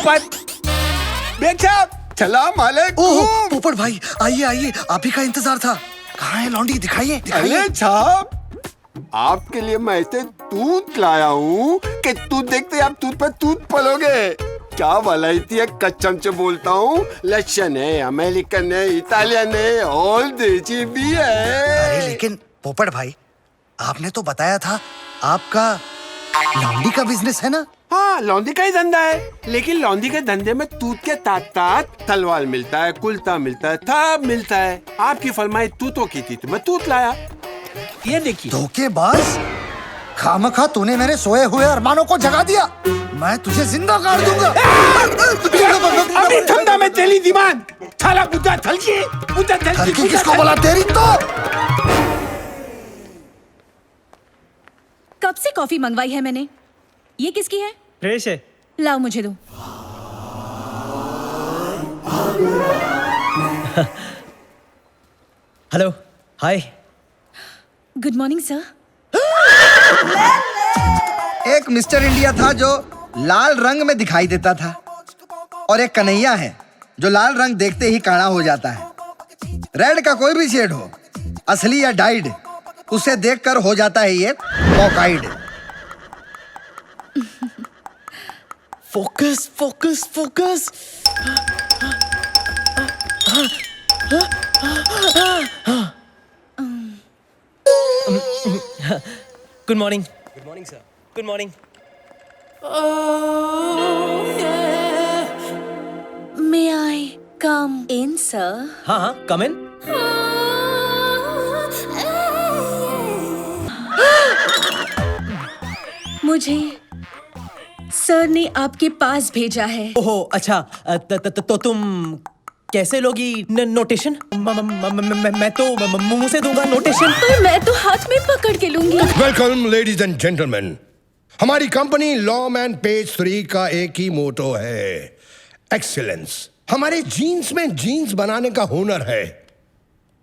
पोपट बेटा सलाम अलैकुम। पोपट भाई आइए आइए, आप ही का इंतजार था। कहाँ है लौंडी, दिखाइए दिखाइए। अरे साहब आपके लिए मैं ऐसे दूध लाया हूँ कि दूध देखते आप दूध पर दूध पलोगे। क्या वलायती है, कच्चम से बोलता हूँ। लक्षण है, अमेरिकन है, इटालियन है और देसी भी है। अरे लेकिन पोपट भाई आपने तो बताया था आपका लौंडी का बिजनेस है ना? हाँ लौंडी का ही धंधा है, लेकिन लौंडी के धंधे में दूध के तात तलवार मिलता है, कुल्ता मिलता है, सब मिलता है। आपकी फरमाइश तूतों की थी तो मैं तूत लाया। ये देखिए। धोखेबाज, खामखा तूने मेरे सोए हुए अरमानों को जगा दिया। मैं तुझे जिंदा काट दूंगा। अभी ठंडा में तेली दिमाग थाला पूजा थलकी किसको बोला तेरी तो। कब से कॉफी मंगवाई है मैंने। ये किसकी है? फ्रेश है। लाओ मुझे दो। Hello hi. Good morning sir. एक मिस्टर इंडिया था जो लाल रंग में दिखाई देता था, और एक कन्हैया है जो लाल रंग देखते ही काला हो जाता है। रेड का कोई भी शेड हो, असली या डाइड, उसे देखकर हो जाता है ये कॉकाइड। Focus focus focus. Good morning. Good morning sir. Good morning. May I come in sir? हाँ हाँ कम इन। मुझे सर ने आपके पास भेजा है। ओहो अच्छा, तो तुम कैसे लोगी नोटेशन? मैं तो मुंह से दूंगा नोटेशन। पर मैं तो हाथ में पकड़ के लूंगी। Welcome ladies and gentleman. हमारी कंपनी लॉमैन पेज 3 का एक ही मोटो है, एक्सीलेंस। हमारे जीन्स में जीन्स बनाने का हुनर है,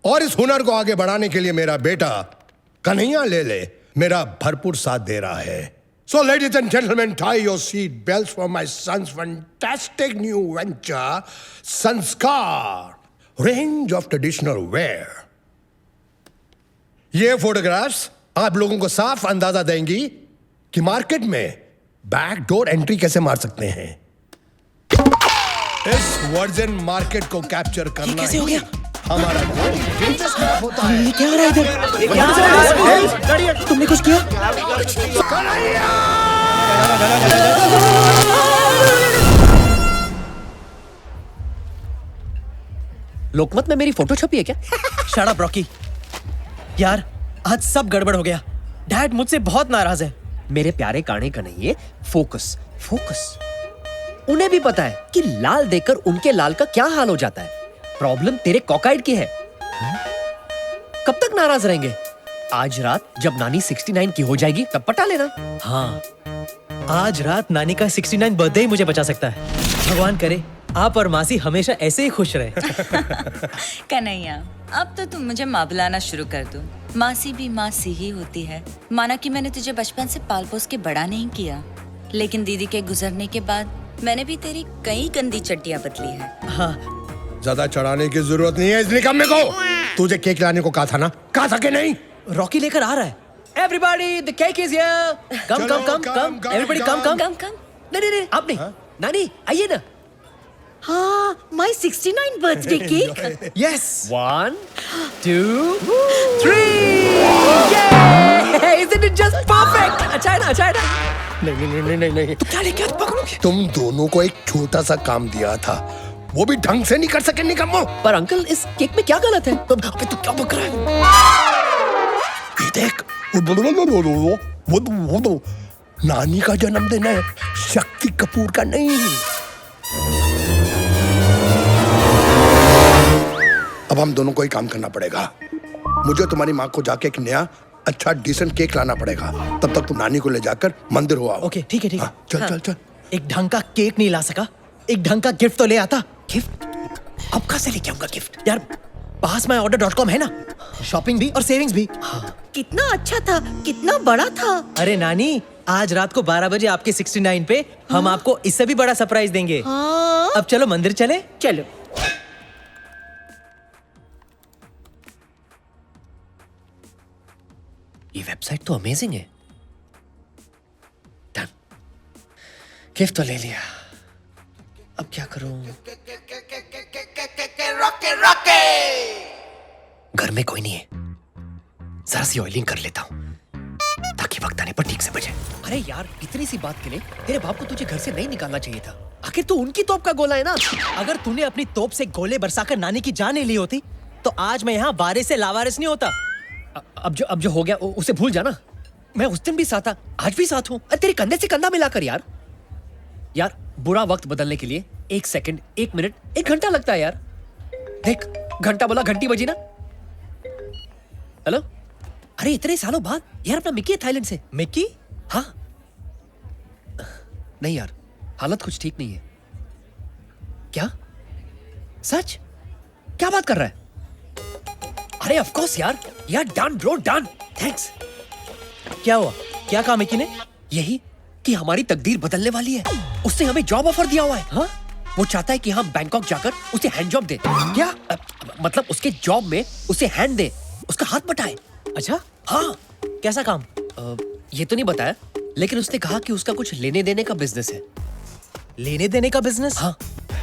और इस हुनर को आगे बढ़ाने के लिए मेरा बेटा कन्हैया ले मेरा भरपूर साथ दे रहा है। So ladies and gentlemen, tie your seat belts for my son's fantastic new venture, Sanskar, range of traditional wear. ये फोटोग्राफ्स आप लोगों को साफ अंदाजा देंगी कि मार्केट में बैक डोर एंट्री कैसे मार सकते हैं। इस वर्जन मार्केट को कैप्चर करना कैसे हो गया? हमारा होता है। ये क्या हो रहा है इधर? तुमने कुछ किया? लोकमत में मेरी फोटो छपी है क्या? Shut up Rocky. यार आज सब गड़बड़ हो गया। डैड मुझसे बहुत नाराज है। मेरे प्यारे काने कन्हैया, फोकस फोकस। उन्हें भी पता है कि लाल देखकर उनके लाल का क्या हाल हो जाता है। प्रॉब्लम तेरे कॉकाइड की है। कब तक नाराज रहेंगे? आज रात जब नानी 69 की हो जाएगी तब पटा लेना। हाँ, आज रात नानी का 69 बर्थडे ही मुझे बचा सकता है। भगवान करे आप और मासी हमेशा ऐसे ही खुश रहे। कन्हैया, अब तो तुम मुझे माँ बुलाना शुरू कर दो। मासी भी मासी ही होती है। माना कि मैंने तुझे बचपन से पाल पोस के बड़ा नहीं किया, लेकिन दीदी के गुजरने के बाद मैंने भी तेरी कई गंदी चड्डियाँ बदली है। हाँ, ज्यादा चढ़ाने की जरूरत नहीं है इस निकम्मे को। तुझे केक लाने को कहा था ना, कहा था कि नहीं? रॉकी लेकर आ रहा है। Everybody, the cake is here. Come, come, come, come. Everybody, come, come. कम नहीं आप नहीं। नानी आइए ना। हाँ, my 69 birthday cake. Yes. 1 2 3 Yay! Isn't it just perfect? अच्छा है ना? नहीं। तो क्या लेके हाथ पकड़ोगे? तुम दोनों को एक छोटा सा काम दिया था, वो भी ढंग से नहीं कर सके निकम्मो। पर अंकल इस केक में क्या गलत है? अबे तू क्या बक रहा है? ये देख, वो नानी का जन्मदिन है, शक्ति कपूर का नहीं। अब हम दोनों को ही काम करना पड़ेगा। मुझे तुम्हारी माँ को जाके एक नया अच्छा डिसेंट केक लाना पड़ेगा। तब तक तुम नानी को ले जाकर मंदिर हो आओ। ओके, ठीक है। हाँ, चल। एक ढंग का केक नहीं ला सका, एक ढंग का गिफ्ट तो ले आता। गिफ्ट? अब कहाँ से लेके आऊंगा गिफ्ट? यार passmyorder.com है ना, शॉपिंग भी और सेविंग्स भी। कितना अच्छा था, कितना बड़ा था। अरे नानी, आज रात को 12 बजे आपके 69 पे हम आपको इससे भी बड़ा सरप्राइज देंगे। अब चलो मंदिर चले। चलो। ये वेबसाइट तो अमेजिंग है। डन, गिफ्ट तो ले लिया, अब क्या करूं? घर में कोई नहीं है, जरा सी ऑयलिंग कर लेता हूं ताकि वक्त आने पर ठीक से बजे। अरे यार, इतनी सी बात के लिए तेरे बाप को तुझे घर से नहीं निकालना चाहिए था। आखिर तू उनकी तोप का गोला है ना। अगर तूने अपनी तोप से गोले बरसाकर नानी की जान नहीं ली होती तो आज मैं यहाँ वारिस से लावारिस नहीं होता। अब जो हो गया उसे भूल जाना। मैं उस दिन भी साथ था, आज भी साथ हूं। तेरे कंधे से कंधा मिलाकर यार बुरा वक्त बदलने के लिए 1 सेकंड, 1 मिनट, 1 घंटा लगता है यार। देख, घंटा बोला, घंटी बजी ना। हेलो, अरे इतने सालों बाद यार, अपना मिक्की है थाईलैंड से। मिक्की? हाँ। नहीं यार, हालत कुछ ठीक नहीं है। क्या? सच? क्या बात कर रहा है? अरे ऑफ कोर्स यार डन ब्रो, डन, थैंक्स। क्या हुआ? क्या कहा मिक्की ने? यही कि हमारी तकदीर बदलने वाली है। उसने हमें जॉब ऑफर दिया हुआ है। हाँ? वो चाहता है कि हम बैंकॉक जाकर उसे हैंड जॉब दे। क्या? मतलब उसके जॉब में उसे हैंड दे, उसका हाथ बटाए। अच्छा? हाँ। कैसा काम? ये तो नहीं बताया, लेकिन उसने कहा कि उसका कुछ लेने देने का बिजनेस है। लेने देने का बिजनेस? हाँ।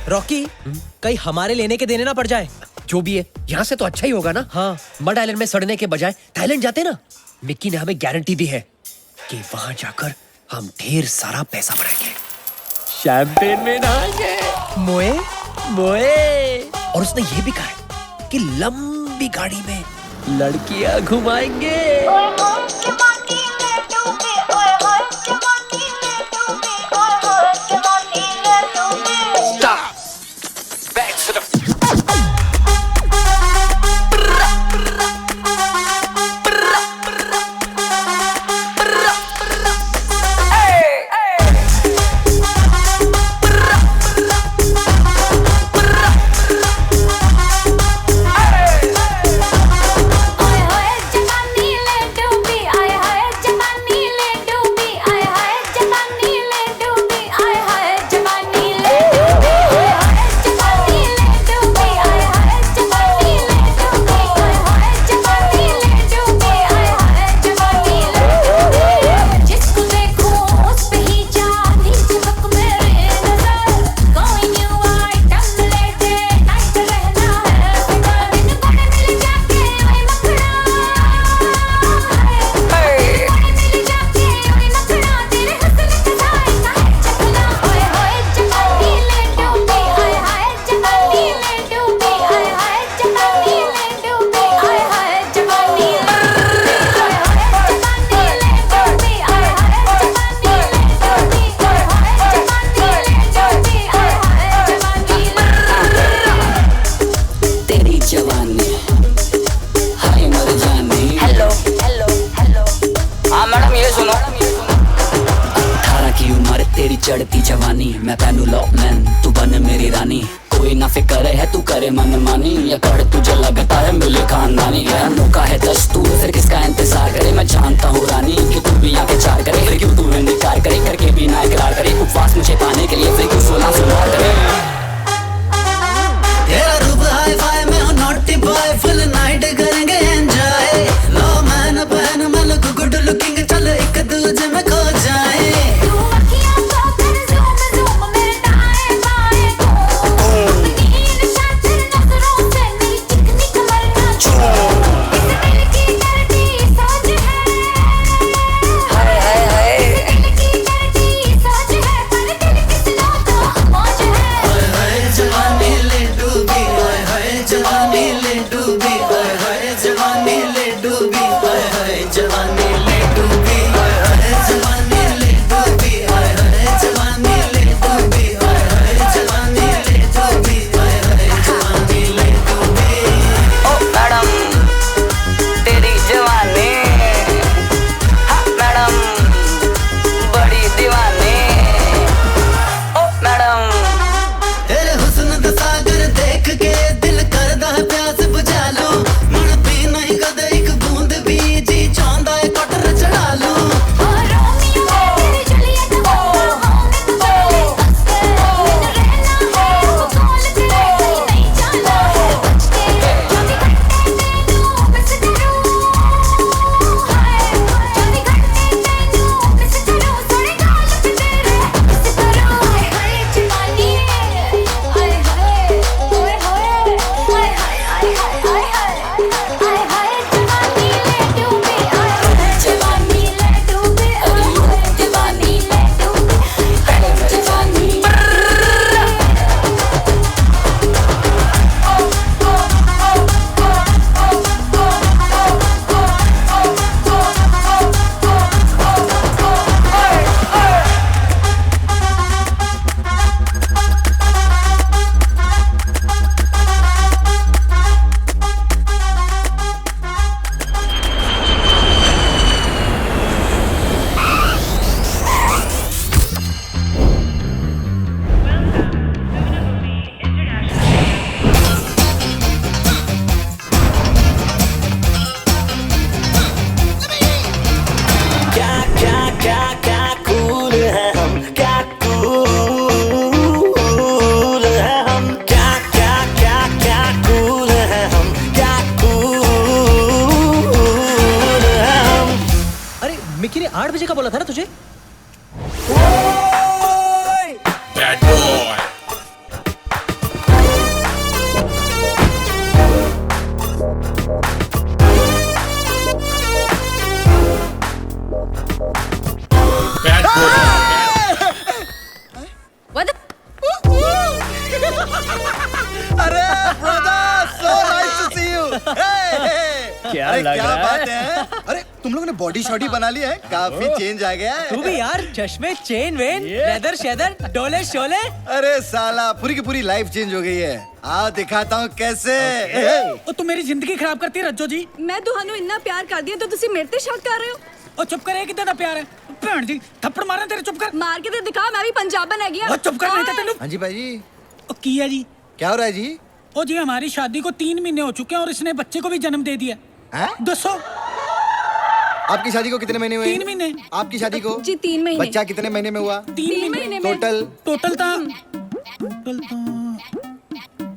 रॉकी, कहीं हमारे लेने के देने ना पड़ जाए। जो भी है, यहाँ से तो अच्छा ही होगा ना। हाँ। मड आइलैंड में सड़ने के बजाय थाईलैंड जाते ना। मिक्की ने हमें गारंटी दी है कि वहां जाकर हम ढेर सारा पैसा बनाएंगे, शैंपेन में नहाएंगे, मोए मोए। और उसने ये भी कहा है कि लंबी गाड़ी में लड़कियां घुमाएंगे। चढ़ती जवानी मैं पहनू लॉकमैन, तू बन मेरी रानी। कोई ना फिक्र है तू करे मन मानी, या कर तुझे लगता है मिले खानदानी। मौका है दस्तूर, फिर किसका इंतजार करे। मैं जानता हूँ रानी कि तू भी आके चार करे, फिर क्यों तू इनकार करे, करके भी ना इकरार करे। उपवास मुझे पाने के लिए फिर क्यों 16 सुनार करे। तेरा रूप हाई फाई में हूँ नॉटी बॉय, फुल नाइट करेंगे एंजॉय। लो मैन पहन मैं लुक गुड लुकिंग, चल एक दूजे में खो जाए। मिकी ने 8 बजे का बोला था ना तुझे? अरे brother, so nice to see you. क्या अरे लग क्या रहा बात है? है? अरे तुम लोगों ने बॉडी शॉडी बना ली है, काफी चेंज आ गया है। तू भी यार, चश्मे, चेन वेन, लेदर शेदर, डोले शोले। अरे साला पूरी की पूरी लाइफ चेंज हो गई है। आओ दिखाता हूँ कैसे। ਉਹ ਤੂੰ ਮੇਰੀ ਜ਼ਿੰਦਗੀ ਖਰਾਬ ਕਰਤੀ ਰੱਜੋ ਜੀ। मैं ਤੁਹਾਨੂੰ ਇੰਨਾ ਪਿਆਰ ਕਰਦੀ ਹਾਂ ਤਾਂ ਤੁਸੀਂ ਮੇਰੇ ਤੇ ਸ਼ੱਕ ਕਰ ਰਹੇ ਹੋ। ਉਹ ਚੁੱਪ ਕਰ, ਇਹ ਕਿੱਦਾਂ ਦਾ ਪਿਆਰ ਹੈ? ਭੈਣ ਜੀ ਥੱਪੜ ਮਾਰਾਂ ਤੇਰੇ, ਚੁੱਪ ਕਰ। ਮਾਰ ਕੇ ਤੇ ਦਿਖਾ, ਮੈਂ ਵੀ ਪੰਜਾਬਣ ਹੈਗੀ ਆ। ਉਹ ਚੁੱਪ ਕਰ, ਨਹੀਂ ਤਾਂ ਤੈਨੂੰ। हाँ जी भाई जी, ਉਹ ਕੀ ਹੈ ਜੀ? क्या हो रहा है जी? ਉਹ जी हमारी शादी को 3 महीने हो चुके हैं और इसने बच्चे को भी जन्म दे दिया। हैं? दसो। आपकी शादी को कितने महीने हुए? 3 महीने। आपकी शादी को? जी 3 महीने। बच्चा कितने महीने में हुआ? 3 महीने में। टोटल? टोटल था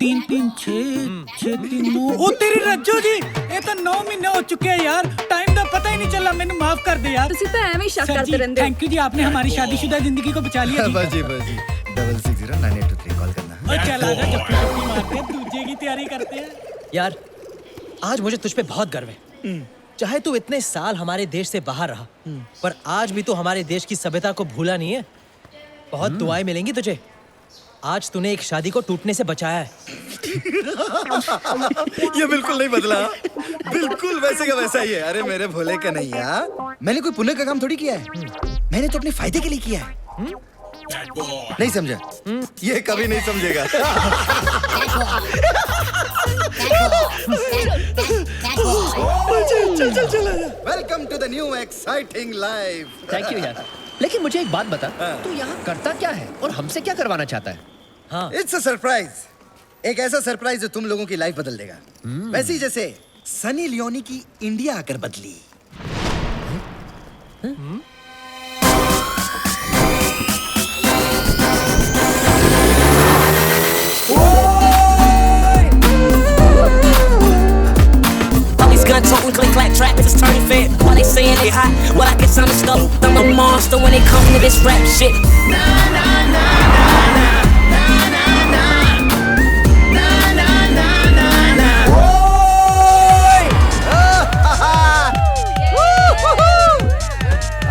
3 3 6 6 3 9। ओ तेरी रज्जो जी, ये तो 9 महीने हो चुके हैं यार। टाइम का पता ही नहीं चला, मैंने माफ कर दे यार। ਤੁਸੀਂ ਤਾਂ ਐਵੇਂ ਹੀ ਸ਼ੱਕ सर ਕਰਦੇ जी, ਰਹਿੰਦੇ ਹੋ। थैंक यू जी, आपने हमारी शादीशुदा जिंदगी को बचा लिया जी। बस जी 660982 कॉल करना। और चल आजा, जप्पी जप्पी मारते हैं, दूजे की तैयारी करते हैं। यार, आज मुझे तुझ पे बहुत गर्व है। चाहे तू इतने साल हमारे देश से बाहर रहा, पर आज भी तू हमारे देश की सभ्यता को भूला नहीं है। बहुत दुआएं मिलेंगी तुझे। आज तूने एक शादी को टूटने से बचाया है। ये बिल्कुल नहीं बदला, बिल्कुल वैसे का वैसा ही है। अरे मेरे भोले कन्हैया, मैंने कोई पुण्य का काम थोड़ी किया है, मैंने तो अपने फायदे के लिए किया है। नहीं समझा? ये कभी नहीं समझेगा। Welcome to the new exciting life. Thank you यार। लेकिन मुझे एक बात बता, तू यहाँ करता क्या है और हमसे क्या करवाना चाहता है? हाँ, इट्स अ सरप्राइज, एक ऐसा सरप्राइज जो तुम लोगों की लाइफ बदल देगा। वैसे ही जैसे सनी लियोनी की इंडिया आकर बदली। All these gun toting, click clack trappers is turning fed. While they saying they hot, well I get some stuff. I'm a monster when it comes to this rap shit.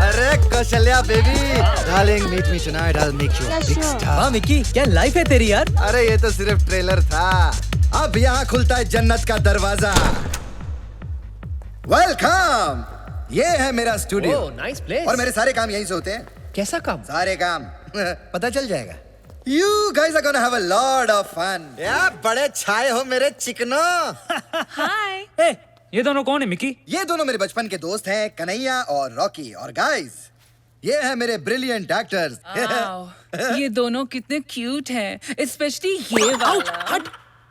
अरे Kaushalya baby, darling meet me tonight, I will make you a big star. वाह Mickey, क्या life है तेरी यार। अरे ये तो सिर्फ ट्रेलर था, अब यहाँ खुलता है जन्नत का दरवाजा। वेलकम, ये है मेरा स्टूडियो। ओह, नाइस प्लेस। और मेरे सारे काम यहीं से होते हैं। कैसा काम? सारे काम पता चल जाएगा। You guys are gonna have a lot of fun. या बड़े छाए हो मेरे चिकनो। हाय। ए, ये दोनों कौन है मिकी? ये दोनों मेरे बचपन के दोस्त हैं, कन्हैया और रॉकी। और गाइस, ये है मेरे ब्रिलियंट एक्टर्स। ये दोनों कितने क्यूट हैं, स्पेशली ये वाला।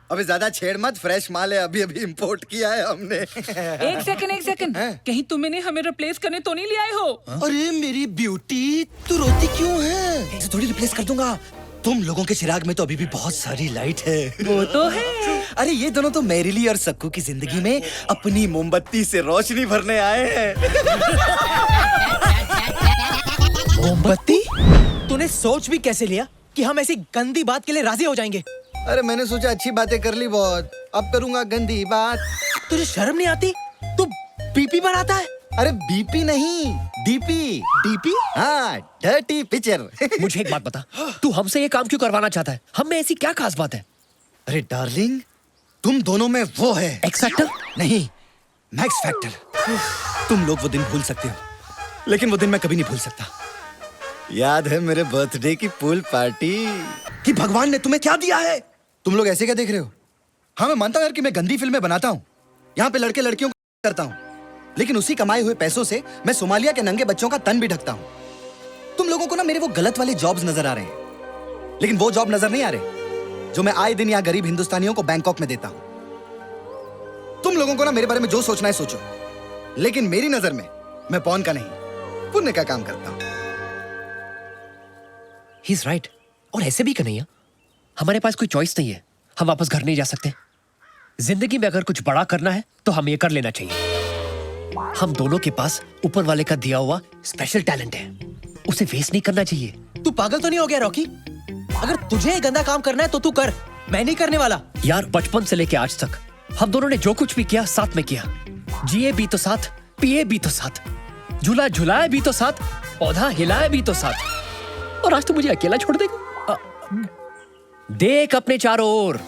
अभी ज्यादा छेड़ मत, फ्रेश माल है, अभी अभी इंपोर्ट किया है हमने। एक सेकंड, कहीं तुम इन्हें हमें रिप्लेस करने तो नहीं ले आए हो? अरे मेरी ब्यूटी, तू रोती क्यों है? ऐसे थोड़ी रिप्लेस कर दूंगा। तुम लोगों के चिराग में तो अभी भी बहुत सारी लाइट है। वो तो है। अरे ये दोनों तो मैरिली और सक्कू की जिंदगी में अपनी मोमबत्ती से रोशनी भरने आए हैं। मोमबत्ती? तूने सोच भी कैसे लिया कि हम ऐसी गंदी बात के लिए राजी हो जाएंगे? अरे मैंने सोचा अच्छी बातें कर ली बहुत, अब करूंगा गंदी बात। तुझे शर्म नहीं आती? तू पीपी बनाता है? अरे बीपी नहीं, डीपी। डीपी? हाँ, डर्टी पिक्चर। मुझे एक बात बता, तू हमसे ये काम क्यों करवाना चाहता है? हम में ऐसी क्या खास बात है? अरे डार्लिंग, तुम दोनों में वो है एक्स फैक्टर? नहीं, मैक्स फैक्टर। तुम लोग वो दिन भूल सकते हो, लेकिन वो दिन मैं कभी नहीं भूल सकता। याद है मेरे बर्थडे की पूल पार्टी? कि भगवान ने तुम्हें क्या दिया है? तुम लोग ऐसे क्या देख रहे हो? हाँ, मैं मानता हूँ कि मैं गंदी फिल्में बनाता हूँ, यहाँ पे लड़के लड़कियों को करता हूँ, लेकिन उसी कमाए हुए पैसों से मैं सोमालिया के नंगे बच्चों का तन भी ढकता हूँ। तुम लोगों को ना मेरे वो गलत वाले जॉब्स नजर आ रहे हैं, लेकिन वो जॉब नजर नहीं आ रहे जो मैं आए दिन यहाँ गरीब हिंदुस्तानियों को बैंकॉक में देता हूँ। तुम लोगों को ना मेरे बारे में जो सोचना है सोचो, लेकिन मेरी नजर में मैं पौन का नहीं, पुण्य का काम करता हूँ। He is right. और ऐसे भी कन्हैया, हमारे पास कोई चॉइस नहीं है, हम वापस घर नहीं जा सकते। जिंदगी में अगर कुछ बड़ा करना है तो हम ये कर लेना चाहिए। हम दोनों के पास ऊपर वाले का दिया हुआ स्पेशल टैलेंट है, उसे वेस्ट नहीं करना चाहिए। तू पागल तो नहीं हो गया रॉकी? अगर तुझे गंदा काम करना है तो तू कर, मैं नहीं करने वाला। यार बचपन से लेके आज तक हम दोनों ने जो कुछ भी किया साथ में किया, जिए भी तो साथ, पिए भी तो साथ, झूला झुलाए भी तो साथ, पौधा हिलाए भी तो साथ, और आज तू मुझे अकेला छोड़ देगा? देख अपने चारों ओर,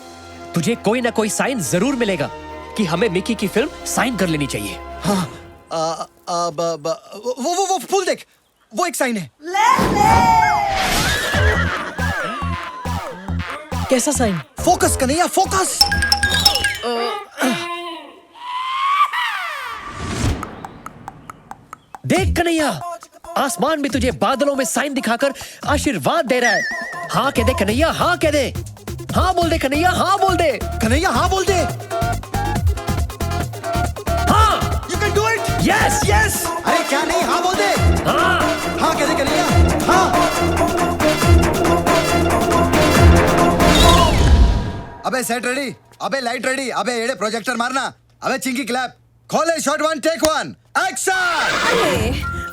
तुझे कोई ना कोई साइन जरूर मिलेगा कि हमें मिकी की फिल्म साइन कर लेनी चाहिए। हाँ, वो फूल देख, वो एक साइन है। कैसा साइन? Focus Kanhaiya, focus. देख कन्हैया, आसमान भी तुझे बादलों में साइन दिखाकर आशीर्वाद दे रहा है। हाँ कह दे कन्हैया, हाँ कह दे, हाँ बोल दे कन्हैया, हाँ बोल दे कन्हैया, हाँ बोल दे। हाँ, you can do it. Yes yes. अरे क्या नहीं, हाँ बोल दे। हाँ हाँ कह दे कन्हैया, हाँ। अबे सेट रेडी, अबे लाइट रेडी, अबे एड़े प्रोजेक्टर मारना, अबे चिंकी क्लैप, खोले शॉट 1 टेक 1 एक्शन। अरे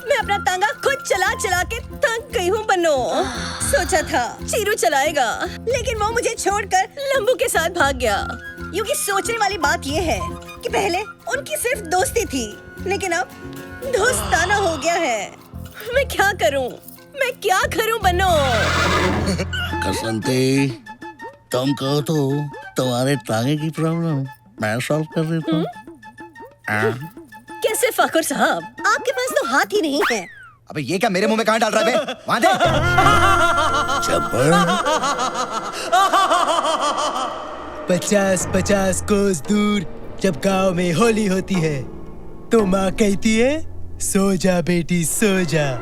मैं अपना तांगा खुद चला चला के थक गई हूँ बनो। सोचा था चीरू चलाएगा, लेकिन वो मुझे छोड़कर लंबू के साथ भाग गया। क्योंकि सोचने वाली बात ये है कि पहले उनकी सिर्फ दोस्ती थी, लेकिन अब दोस्ताना हो गया है। मैं क्या करूँ, मैं क्या करूँ बनो? कसंती, तुम कहो तो तुम्हारे टांगे की प्रॉब्लम मैं सॉल्व कर देता हूँ। कैसे फाकुर साहब, आपके पास तो हाथ ही नहीं है। अबे ये क्या मेरे मुंह में कहाँ डाल रहा है बे? वहाँ दे। 50-50 कोस दूर जब गांव में होली होती है तो माँ कहती है सो जा बेटी सो जा,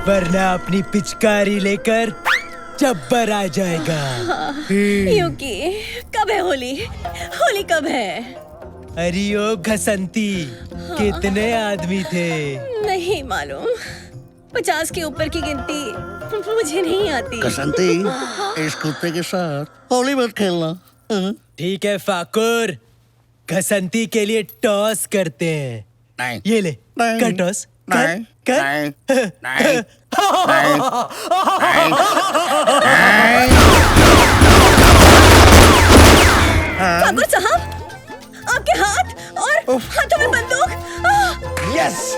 वरना अपनी पिचकारी लेकर जब्बर आ जाएगा। क्योंकि कब है होली? होली कब है? अरे ओ घसंती, कितने आदमी थे? नहीं मालूम, 50 के ऊपर की गिनती मुझे नहीं आती। कसंती, इस कुत्ते के साथ होली मत खेलना। ठीक है फाकुर, घसंती के लिए टॉस करते हैं। नहीं, ये ले, कर टॉस, कर, कर। नहीं, फाकुर साहब, आपके हाथ और हाथों में बंदूक। यस,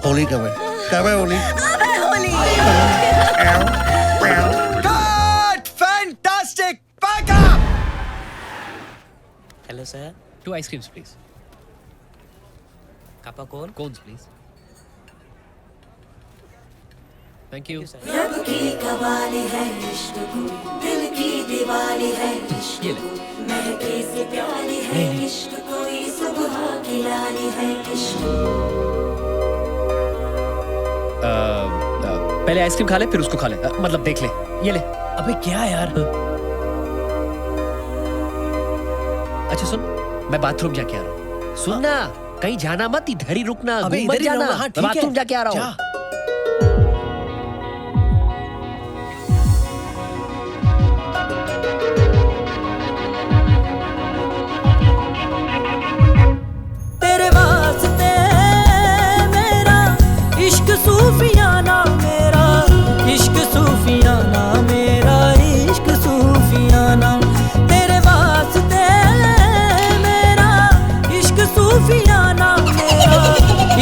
होली कब है? कब है होली? अब है Holi. Cut, fantastic, pack up. Hello sir, 2 ice creams please. कापा कौन? Cones please. Thank you. रब की कवाली है इश्क को, दिल की दिवाली है इश्क ये को, महके से प्याली है इश्क, कोई सुबह की लाली है इश्क। पहले आइसक्रीम खा ले फिर उसको खा ले, मतलब देख ले। ये ले। अबे क्या यार? अच्छा सुन, मैं बाथरूम जाके आ रहा हूँ। सुनना, कहीं जाना मत, इधर ही रुकना, अबे घूम मत इधर ही जाना। रहूंगा, हाँ, मैं ठीक है। बाथरूम जाके आ रहा हूँ। जा। तेरे वास्ते मेरा इश्क सूफियाना, मेरा इश्क सूफियाना, मेरा इश्क सूफियाना। तेरे वास्ते मेरा इश्क सूफियाना, मेरा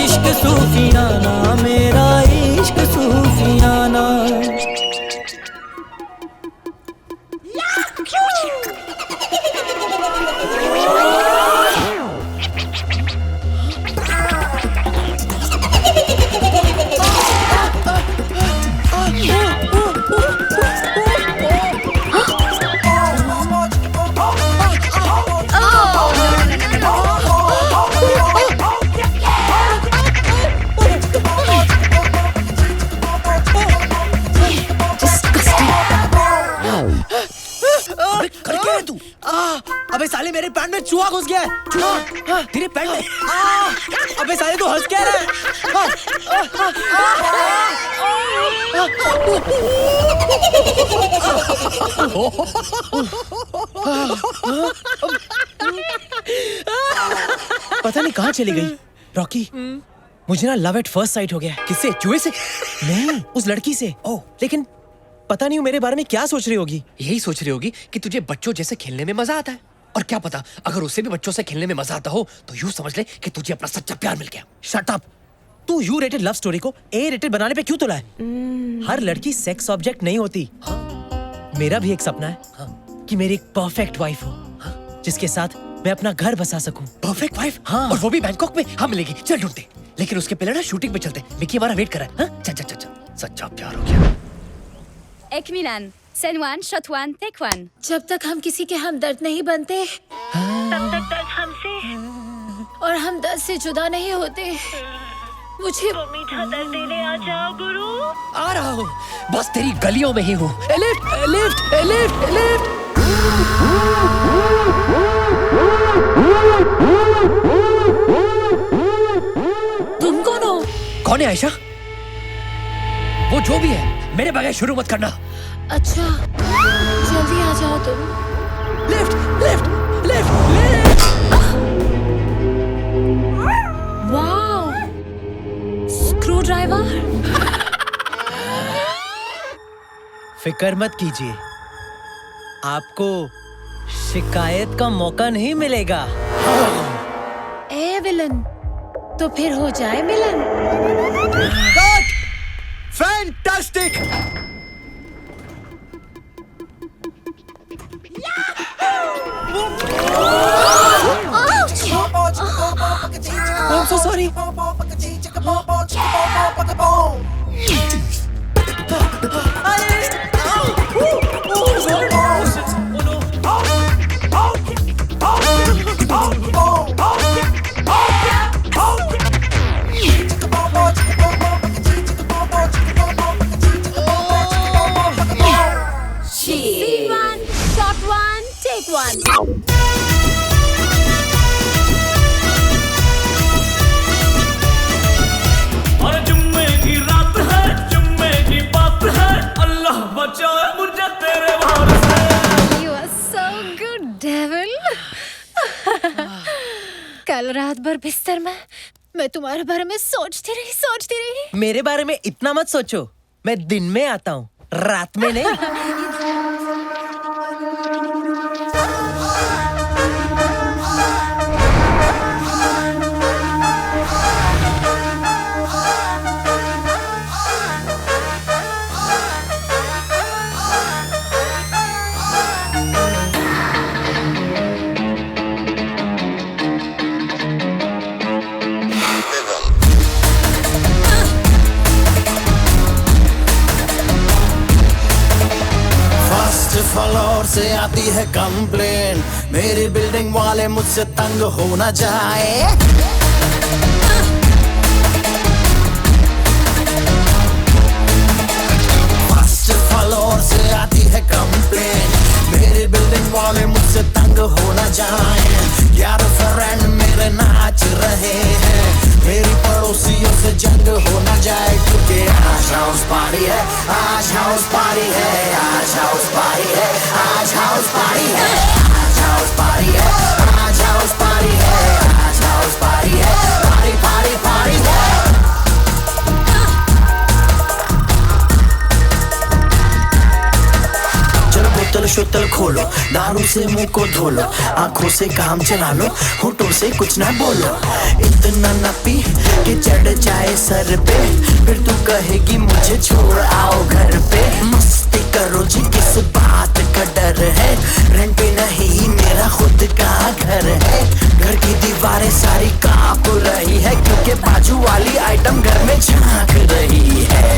इश्क सूफियाना, मेरा इश्क सूफियाना। अबे साले मेरे पैंट में चूहा घुस गया है। चूहा तेरे पैंट में। अबे साले तू हंस क्या रहा है? पता नहीं कहाँ चली गई। रॉकी, मुझे ना लव एट फर्स्ट साइट हो गया। किससे? चूहे से? नहीं, उस लड़की से। ओह, लेकिन पता नहीं वो मेरे बारे में क्या सोच रही होगी। यही सोच रही होगी कि तुझे बच्चों जैसे खेलने में मजा आता है। और क्या पता, अगर उसे भी बच्चों से खेलने में मजा आता हो तो यूं समझ ले कि तुझे अपना सच्चा प्यार मिल गया। Shut up. तू यू रेटेड लव स्टोरी को ए रेटेड बनाने पे क्यों तुला है? हर लड़की सेक्स ऑब्जेक्ट नहीं होती। मेरा भी एक सपना है कि मेरी एक परफेक्ट वाइफ हो, जिसके साथ मैं अपना घर बसा सकूं। Perfect wife? हाँ। और वो भी बैंकॉक में? हाँ, मिलेगी, चल ढूंढते। लेकिन उसके पहले ना शूटिंग पे चलते। मिकी हमारा वेट कर रहा है। हाँ? चल चल चल चल। सच्चा प्यार हो गया। एक minute, scene one, shot one, take one. जब तक हम किसी के हमदर्द नहीं बनते, तब तक दर्द हमसे और हम दर्द से जुदा नहीं होते। मुझे वो मीठा दर्द देने आ जाओ गुरु। आ रहा हूँ, बस तेरी गलियों में ही हूँ। Lift lift lift lift. तुम कौन हो? कौन है आयशा? वो जो भी है, मेरे बगैर शुरू मत करना। अच्छा, जल्दी आ जाओ तुम। Lift lift lift lift. Wow, screw driver. फिक्र मत कीजिए, आपको शिकायत का मौका नहीं मिलेगा। ए विलन, तो फिर हो जाए मिलन। Cut! Fantastic! I'm so sorry. Scene one, shot one, take one. और जुम्मे की रात है, जुम्मे की बात है, अल्लाह बचाए मुझे तेरे वार से। You are so good, devil. कल रात भर बिस्तर में मैं तुम्हारे बारे में सोचती रही। मेरे बारे में इतना मत सोचो, मैं दिन में आता हूँ, रात में नहीं। फ्लोर से आती है कंप्लेन, मेरी बिल्डिंग वाले मुझसे तंग हो न जाए। फर्स्ट फ्लोर से आती है कंप्लेन, मेरी बिल्डिंग वाले मुझसे तंग हो न जाए। यार फ्रेंड मेरे नाच रहे हैं, मेरी पड़ोसियों से जंग हो न जाए, क्योंकि आज हाउस पार्टी है, आज हाउस पार्टी है, आज हाउस पार्टी है, आज हाउस पार्टी है, आज हाउस पार्टी है, आज हाउस पार्टी है, आज हाउस पार्टी है, पार्टी पार्टी पार्टी है। बोतल शोतल खोलो, दारू से मुंह को धो लो, आंखों से काम चला लो, होठों से कुछ ना बोलो। इतना न पी कि चढ़ जाए सर पे, फिर तू कहेगी मुझे छोड़ आओ घर पे। मस्ती करो जी, किस बात का डर है, रेंट पे नहीं मेरा खुद का घर है। घर की दीवारें सारी कांप रही है, क्योंकि बाजू वाली आइटम घर में झांक रही है।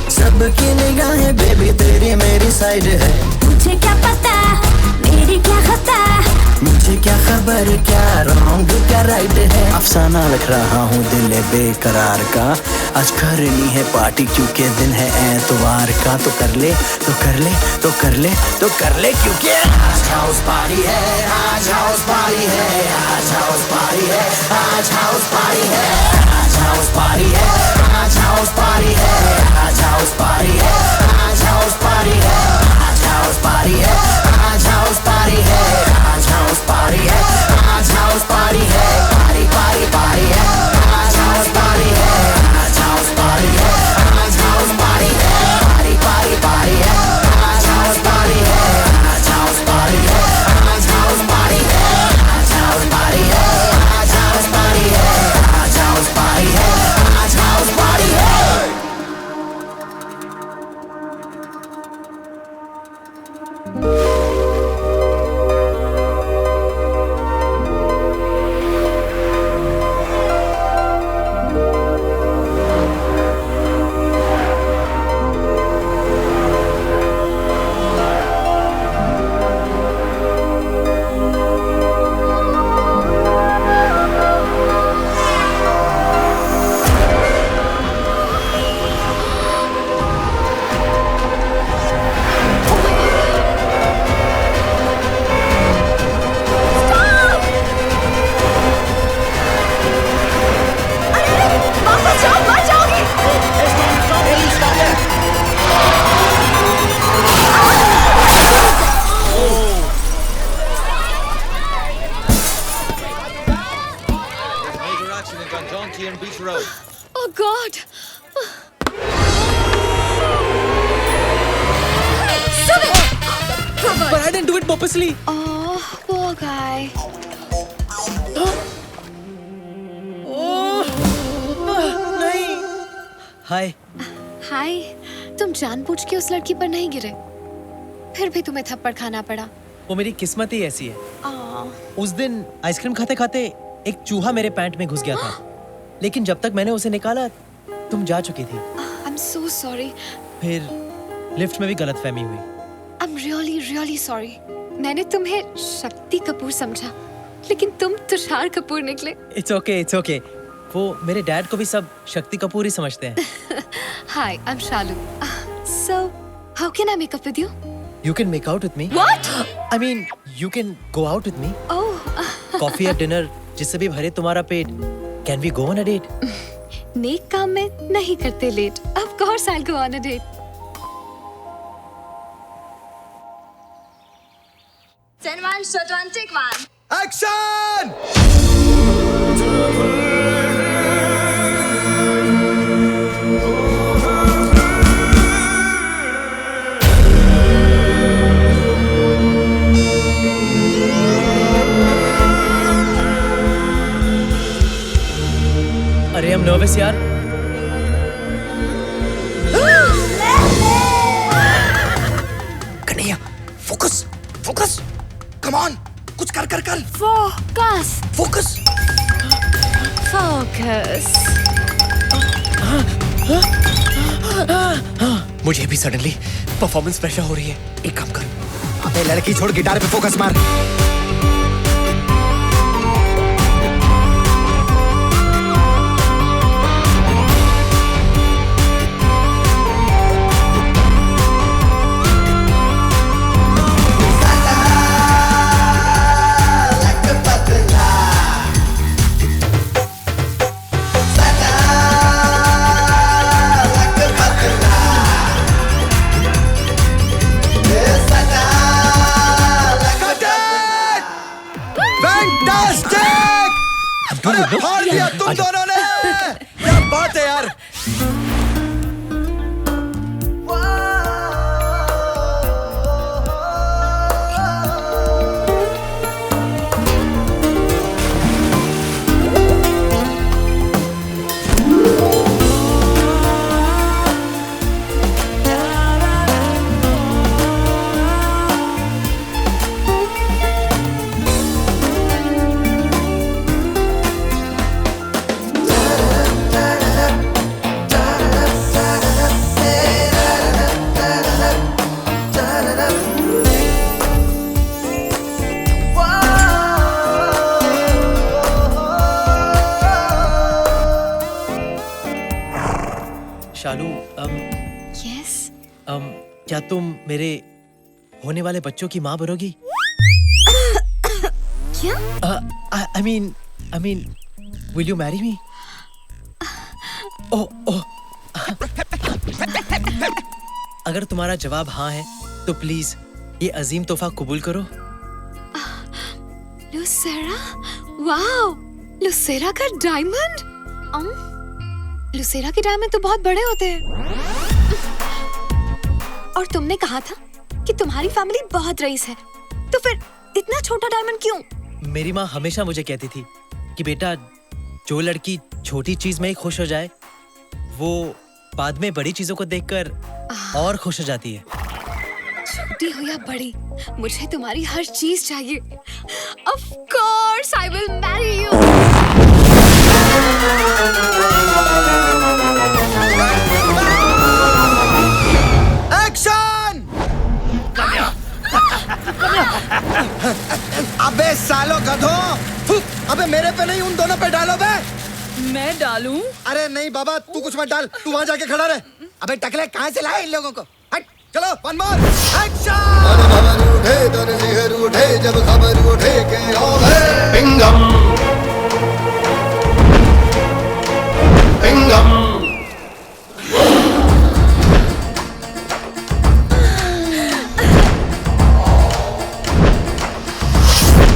सबकी निगाहें बेबी तेरी मेरी साइड है, मुझे क्या पता मेरी क्या खता, मुझे क्या खबर क्या रॉन्ग क्या राइट है, अफसाना लिख रहा हूँ दिल बेकरार का। आज करनी है पार्टी क्योंकि दिन है एतवार का, तो कर ले तो कर ले तो कर ले तो कर ले, क्योंकि आज हाउस पार्टी है, आज हाउस पार्टी है, आज हाउस पार्टी है, आज हाउस पार्टी है, आज हाउस पार्टी है, आज हाउस पार्टी है, आज हाउस पार्टी है, आज हाउस पार्टी है, आज हाउस पार्टी है, आज हाउस पार्टी है, आज हाउस पार्टी है, आज हाउस पार्टी है, पार्टी पार्टी पार्टी है, आज हाउस पार्टी है, आज हाउस पार्टी है, आज हाउस पार्टी है, पार्टी पार्टी पार्टी है, आज हाउस पार्टी है, आज हाउस पार्टी है, आज हाउस पार्टी है, आज हाउस पार्टी है, आज हाउस पार्टी है, आज हाउस पार्टी है, आज हाउस पार्टी है। Oh God! But I didn't do it purposely. Oh, poor guy. हाय। हाय, तुम जानबूझ के उस लड़की पर नहीं गिरे, फिर भी तुम्हें थप्पड़ खाना पड़ा। वो मेरी किस्मत ही ऐसी है। आह, उस दिन आइसक्रीम खाते खाते एक चूहा मेरे पैंट में घुस गया था, लेकिन जब तक मैंने उसे निकाला तुम जा चुकी थी। I'm so sorry. फिर लिफ्ट में भी गलतफहमी हुई। I'm really, really sorry. मैंने तुम्हें शक्ति कपूर समझा, लेकिन तुम तुषार कपूर निकले। It's okay, it's okay. वो मेरे डैड को भी सब शक्ति कपूर ही समझते हैं। Hi, I'm Shalu. So, how can I make up with you? You can make out with me. What? I mean, you can go out with me. Oh, coffee या dinner जिससे भी भरे तुम्हारा पेट। Can we go on a date? नेक काम में नहीं करते late. Of course, I'll go on a date. Send one, shot one, take one. Action. अरे I'm nervous यार। Kanhaiya, focus focus, come on, कुछ कर कर कर, Focus. फोकस। Focus. मुझे भी सडनली परफॉर्मेंस प्रेशर हो रही है। एक काम कर, अबे लड़की छोड़, गिटार पे फोकस मार। फैंटास्टिक! हार दिया तुम दोनों ने। क्या बात है यार। शालू यस क्या तुम मेरे होने वाले बच्चों की माँ बनोगी? क्या? I mean, will you marry me? ओह अगर तुम्हारा जवाब हाँ है तो प्लीज ये अजीम तोहफा कबूल करो। लुसेरा, वाओ, लुसेरा का डायमंड। लुसेरा के डायमंड तो बहुत बड़े होते हैं। और तुमने कहा था कि तुम्हारी फैमिली बहुत रईस है, तो फिर इतना छोटा डायमंड क्यों? मेरी माँ हमेशा मुझे कहती थी कि बेटा, जो लड़की छोटी चीज में ही खुश हो जाए वो बाद में बड़ी चीजों को देखकर और खुश हो जाती है। छोटी हो या बड़ी, मुझे तुम्हारी हर चीज चाहिए। Of course, I will marry you. Action! अबे सालो गधों! अबे मेरे पे नहीं, उन दोनों पे डालो बे! मैं डालूं? अरे नहीं बाबा, तू कुछ मत डाल, तू वहाँ जाके खड़ा रहे। अबे टकले कहाँ से लाए इन लोगों को? हट, चलो वन मोर एक्शन! उठे दरजिगर उठे जब खबर उठे के पिंगम पिंगम।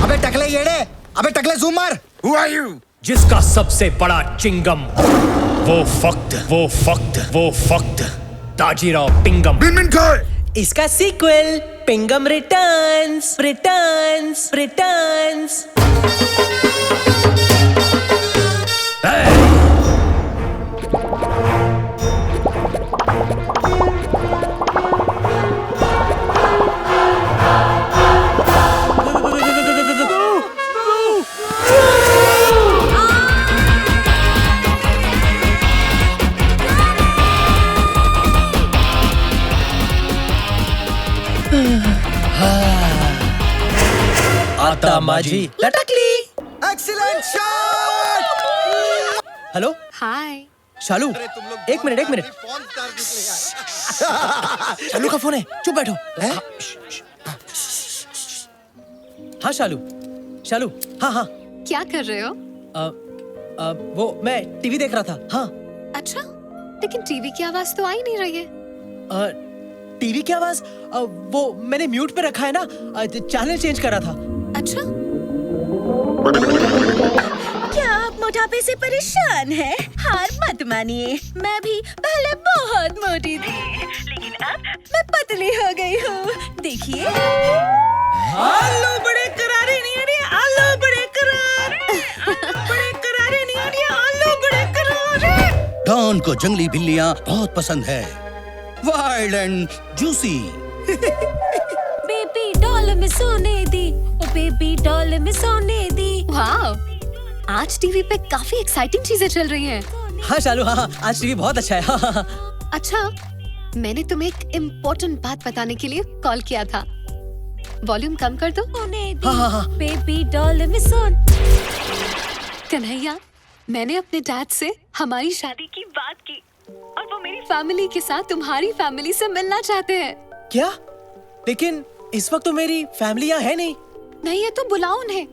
अबे टकले येड़े, अबे टकले जूम मार। Who are you? जिसका सबसे बड़ा चिंगम वो फक्त ताजीराव पिंगम। इसका सीक्वल पिंगम रिटर्न्स। आता माझी लटकली। Excellent shot! Hello hi. Shalu, एक मिनट। शालू का फोन है, चुप बैठो। हाँ शालू, हाँ। क्या कर रहे हो? वो मैं टीवी देख रहा था। हाँ। अच्छा, लेकिन टीवी की आवाज तो आ ही नहीं रही है। टीवी की आवाज वो मैंने म्यूट पे रखा है ना, चैनल चेंज कर रहा था। अच्छा, क्या आप मोटापे से परेशान हैं? हार मत मानिए, मैं भी पहले बहुत मोटी थी, लेकिन अब मैं पतली हो गई हूँ। देखिए, आलू बड़े करारे नहीं आ रहे, आलू बड़े करारे नहीं आ रहे, आलू बड़े करारे। डॉन को जंगली बिल्लियाँ बहुत पसंद है, wild and juicy. Baby doll में सोने दी, ओ बेबी डॉल में सोने दी। वाह, आज टीवी पे काफी एक्साइटिंग चीजें चल रही हैं। हाँ शालू, हाँ, आज टीवी बहुत अच्छा है। हाँ। अच्छा, मैंने तुम्हें एक इम्पोर्टेंट बात बताने के लिए कॉल किया था। वॉल्यूम कम कर दो। हाँ। बेबी डॉल में सोन। कन्हैया, मैंने अपने डैड से हमारी शादी की बात की और वो मेरी फैमिली के साथ तुम्हारी फैमिली से मिलना चाहते हैं। क्या? लेकिन इस वक्त तो मेरी फैमिली यहाँ है नहीं। नहीं है तो बुलाओ उन्हें।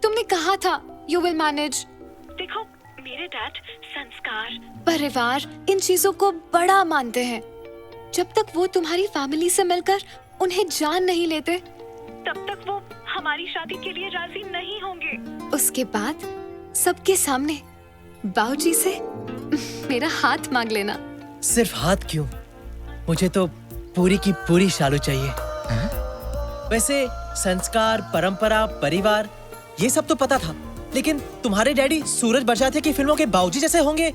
तुमने कहा था यू विल मैनेज। देखो, मेरे डैड संस्कार, परिवार, इन चीजों को बड़ा मानते हैं। जब तक वो तुम्हारी फैमिली से मिलकर उन्हें जान नहीं लेते, तब तक वो हमारी शादी के लिए राजी नहीं होंगे। उसके बाद सबके सामने बाबूजी से मेरा हाथ मांग लेना। सिर्फ हाथ क्यों, मुझे तो पूरी की पूरी शालू चाहिए। वैसे संस्कार, परंपरा, परिवार, ये सब तो पता था, लेकिन तुम्हारे डैडी सूरज बरसातिया की फिल्मों के बाबूजी जैसे होंगे,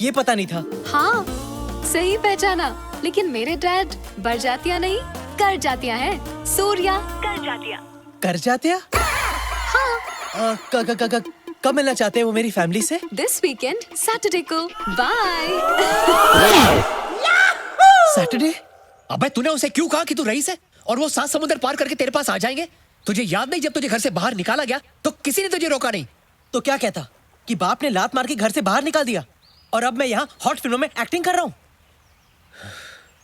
ये पता नहीं था। हाँ, सही पहचाना। लेकिन मेरे डैड बरजातिया नहीं, कर जातिया है। सूर्या कर जातिया। कर जातिया? हाँ। कब मिलना चाहते हैं वो मेरी फैमिली से? दिस वीकेंड, सैटरडे को। बाय। सैटरडे? अबे तूने उसे क्यों कहा कि तू रईस है और वो 7 समुद्र पार करके तेरे पास आ जाएंगे? तुझे याद नहीं, जब तुझे घर से बाहर निकाला गया तो किसी ने तुझे रोका नहीं। तो क्या कहता कि बाप ने लात मार के घर से बाहर निकाल दिया और अब मैं यहाँ हॉट फिल्मों में एक्टिंग कर रहा हूँ?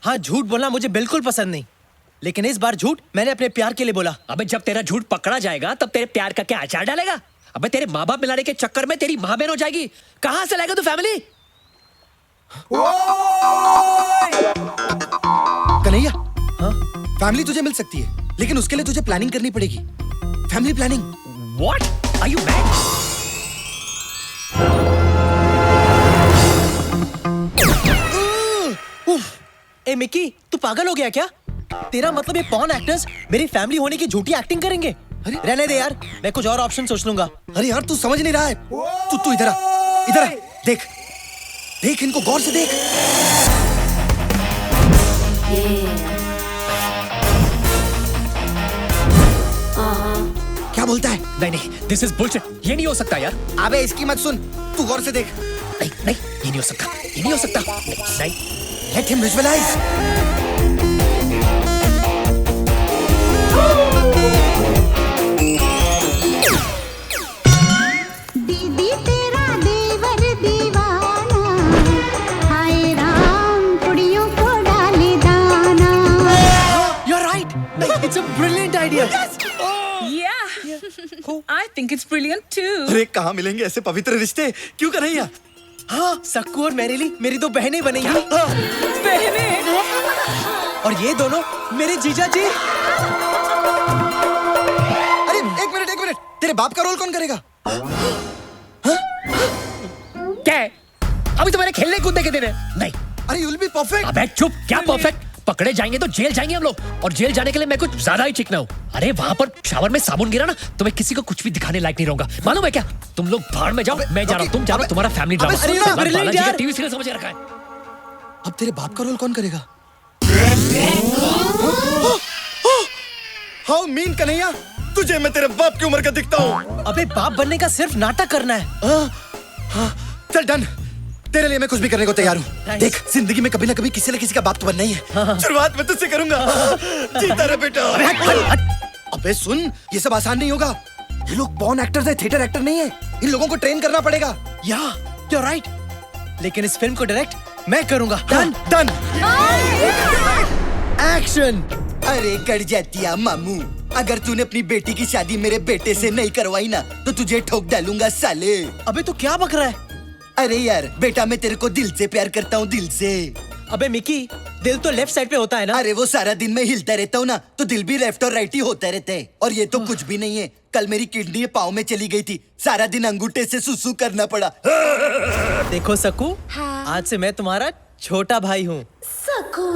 हाँ, झूठ बोलना मुझे बिल्कुल पसंद नहीं, लेकिन इस बार झूठ मैंने अपने प्यार के लिए बोला। अबे जब तेरा झूठ पकड़ा जाएगा तब तेरे प्यार का क्या अचार डालेगा? अबे तेरे माँ बाप मिलाने के चक्कर में तेरी माँ बहन हो जाएगी। कहाँ से लाएगा तू फैमिली? कन्हैया, हाँ? फैमिली तुझे मिल सकती है, लेकिन उसके लिए तुझे प्लानिंग करनी पड़ेगी। Family planning. What? Are you mad? A Mickey, तू पागल हो गया क्या? तेरा मतलब ये पॉर्न एक्टर्स मेरी फैमिली होने की झूठी एक्टिंग करेंगे? रहने दे यार, मैं कुछ और ऑप्शन सोच लूंगा। अरे यार, तू समझ नहीं रहा है। तू इधर आ, इधर आ, देख देख इनको गौर से देख। क्या बोलता है? नहीं, this is bullshit. ये नहीं हो सकता यार। अबे इसकी मत सुन, तू गौर से देख। नहीं, ये नहीं हो सकता, ये नहीं हो सकता। नहीं, Let him visualize. दीदी तेरा देवर दीवाना, हाय राम कुड़ियों को डाले दाना। You're right. It's a brilliant idea. Yeah. I think it's brilliant too. अरे कहाँ मिलेंगे ऐसे पवित्र रिश्ते? क्यों कन्हैया? हाँ, सक्कू और मैरिली मेरी दो बहनें बनेंगी। बहनें? और ये दोनों मेरे जीजा जी। अरे एक मिनट, तेरे बाप का रोल कौन करेगा? क्या है? अभी तो मैंने खेलने कूदने के दिन है। नहीं। अरे you'll be perfect. अबे चुप, क्या परफेक्ट? पकड़े जाएंगे तो जेल जाएंगे हम लोग, और जेल जाने के लिए मैं कुछ ज्यादा ही चिकना हूँ। अरे वहाँ पर शावर में साबुन गिरा ना, तो मैं किसी को कुछ भी दिखाने लायक नहीं रहूंगा। मालूम है क्या? तुम लोग भाड़ में जाओ, मैं जा रहा हूँ, तुम जा रहा हो, तुम्हारा फैमिली ड्रामा। बालाजी का टीवी सीरियल समझ रखा है। अब तेरे बाप का रोल कौन करेगा? हाउ मीन कन्हैया, तुझे मैं तेरे बाप की उम्र का दिखता हूँ। अबे बाप बनने का सिर्फ नाटक करना है। चल डन, तेरे लिए मैं कुछ भी करने को तैयार हूँ। देख, जिंदगी में कभी ना कभी किसी न किसी का बाप तो बनना ही है। शुरुआत मैं तुझसे करूंगा। जीता रहे बेटा। अबे सुन, ये सब आसान नहीं होगा। ये लोग पॉर्न एक्टर्स हैं, थिएटर एक्टर नहीं है। इन लोगों को ट्रेन करना पड़ेगा। You're right. लेकिन इस फिल्म को डायरेक्ट मैं करूंगा। डन। एक्शन। अरे कर जातिया मामू, अगर तूने अपनी बेटी की शादी मेरे बेटे से नहीं करवाई ना, तो तुझे ठोक डालूंगा साले। अबे तू क्या बक रहा है? अरे यार बेटा, मैं तेरे को दिल से प्यार करता हूँ, दिल से। अबे मिकी, दिल तो लेफ्ट साइड पे होता है ना? अरे वो सारा दिन मैं हिलता रहता हूँ ना, तो दिल भी लेफ्ट और राइट ही होता रहता है। और ये तो कुछ भी नहीं है। कल मेरी किडनी पाँव में चली गई थी, सारा दिन अंगूठे से सुसु करना पड़ा। देखो सकू, आज से मैं तुम्हारा छोटा भाई हूँ।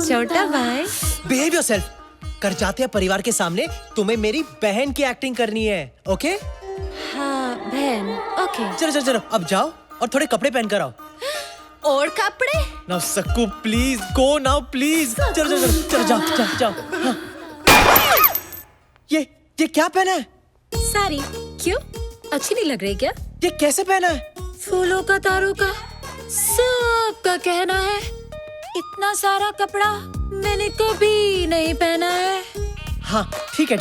छोटा भाई? Behave yourself. कर जाते हैं परिवार के सामने, तुम्हें मेरी बहन की एक्टिंग करनी है, ओके? हाँ बहन, ओके। चलो, अब जाओ और थोड़े कपड़े पहन कर आओ। और कपड़े? Now Sakku please go now please. चलो जाओ। हाँ। ये क्या पहना है? साड़ी। क्यों, अच्छी नहीं लग रही क्या? ये कैसे पहना है? फूलों का, तारों का, सबका कहना है। इतना सारा कपड़ा मैंने कभी नहीं पहना है। हाँ ठीक है,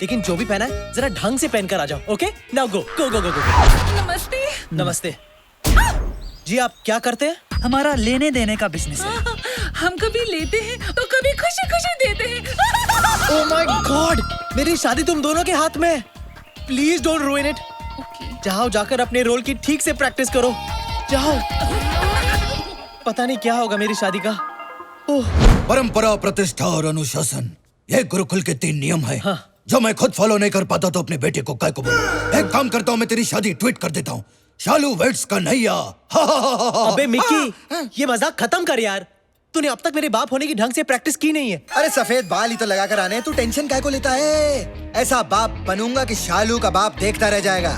लेकिन जो भी पहना है जरा ढंग से पहन कर आ जाओ, ओके? Now go. नमस्ते। नमस्ते जी, आप क्या करते हैं? हमारा लेने देने का बिजनेस है। हम कभी लेते हैं तो कभी खुशी खुशी देते हैं। ओह माय गॉड, मेरी शादी तुम दोनों के हाथ में है। Please don't ruin it. जाओ, जाकर अपने रोल की ठीक से प्रैक्टिस करो। जाओ। पता नहीं क्या होगा मेरी शादी का। परंपरा, प्रतिष्ठा और अनुशासन, ये गुरुकुल के 3 नियम है। जो मैं खुद फॉलो नहीं कर पाता तो अपने बेटे को काय को बोलूं। एक काम करता हूँ, मैं तेरी शादी ट्वीट कर देता हूँ। शालू वेट्स कन्हैया। अबे मिकी, ये मजाक खत्म कर यार। तूने अब तक मेरे बाप होने की ढंग से प्रैक्टिस की नहीं है। अरे सफेद बाल ही तो लगा कर आने, तू टेंशन काय को लेता है? ऐसा बाप बनूंगा कि शालू का बाप देखता रह जाएगा।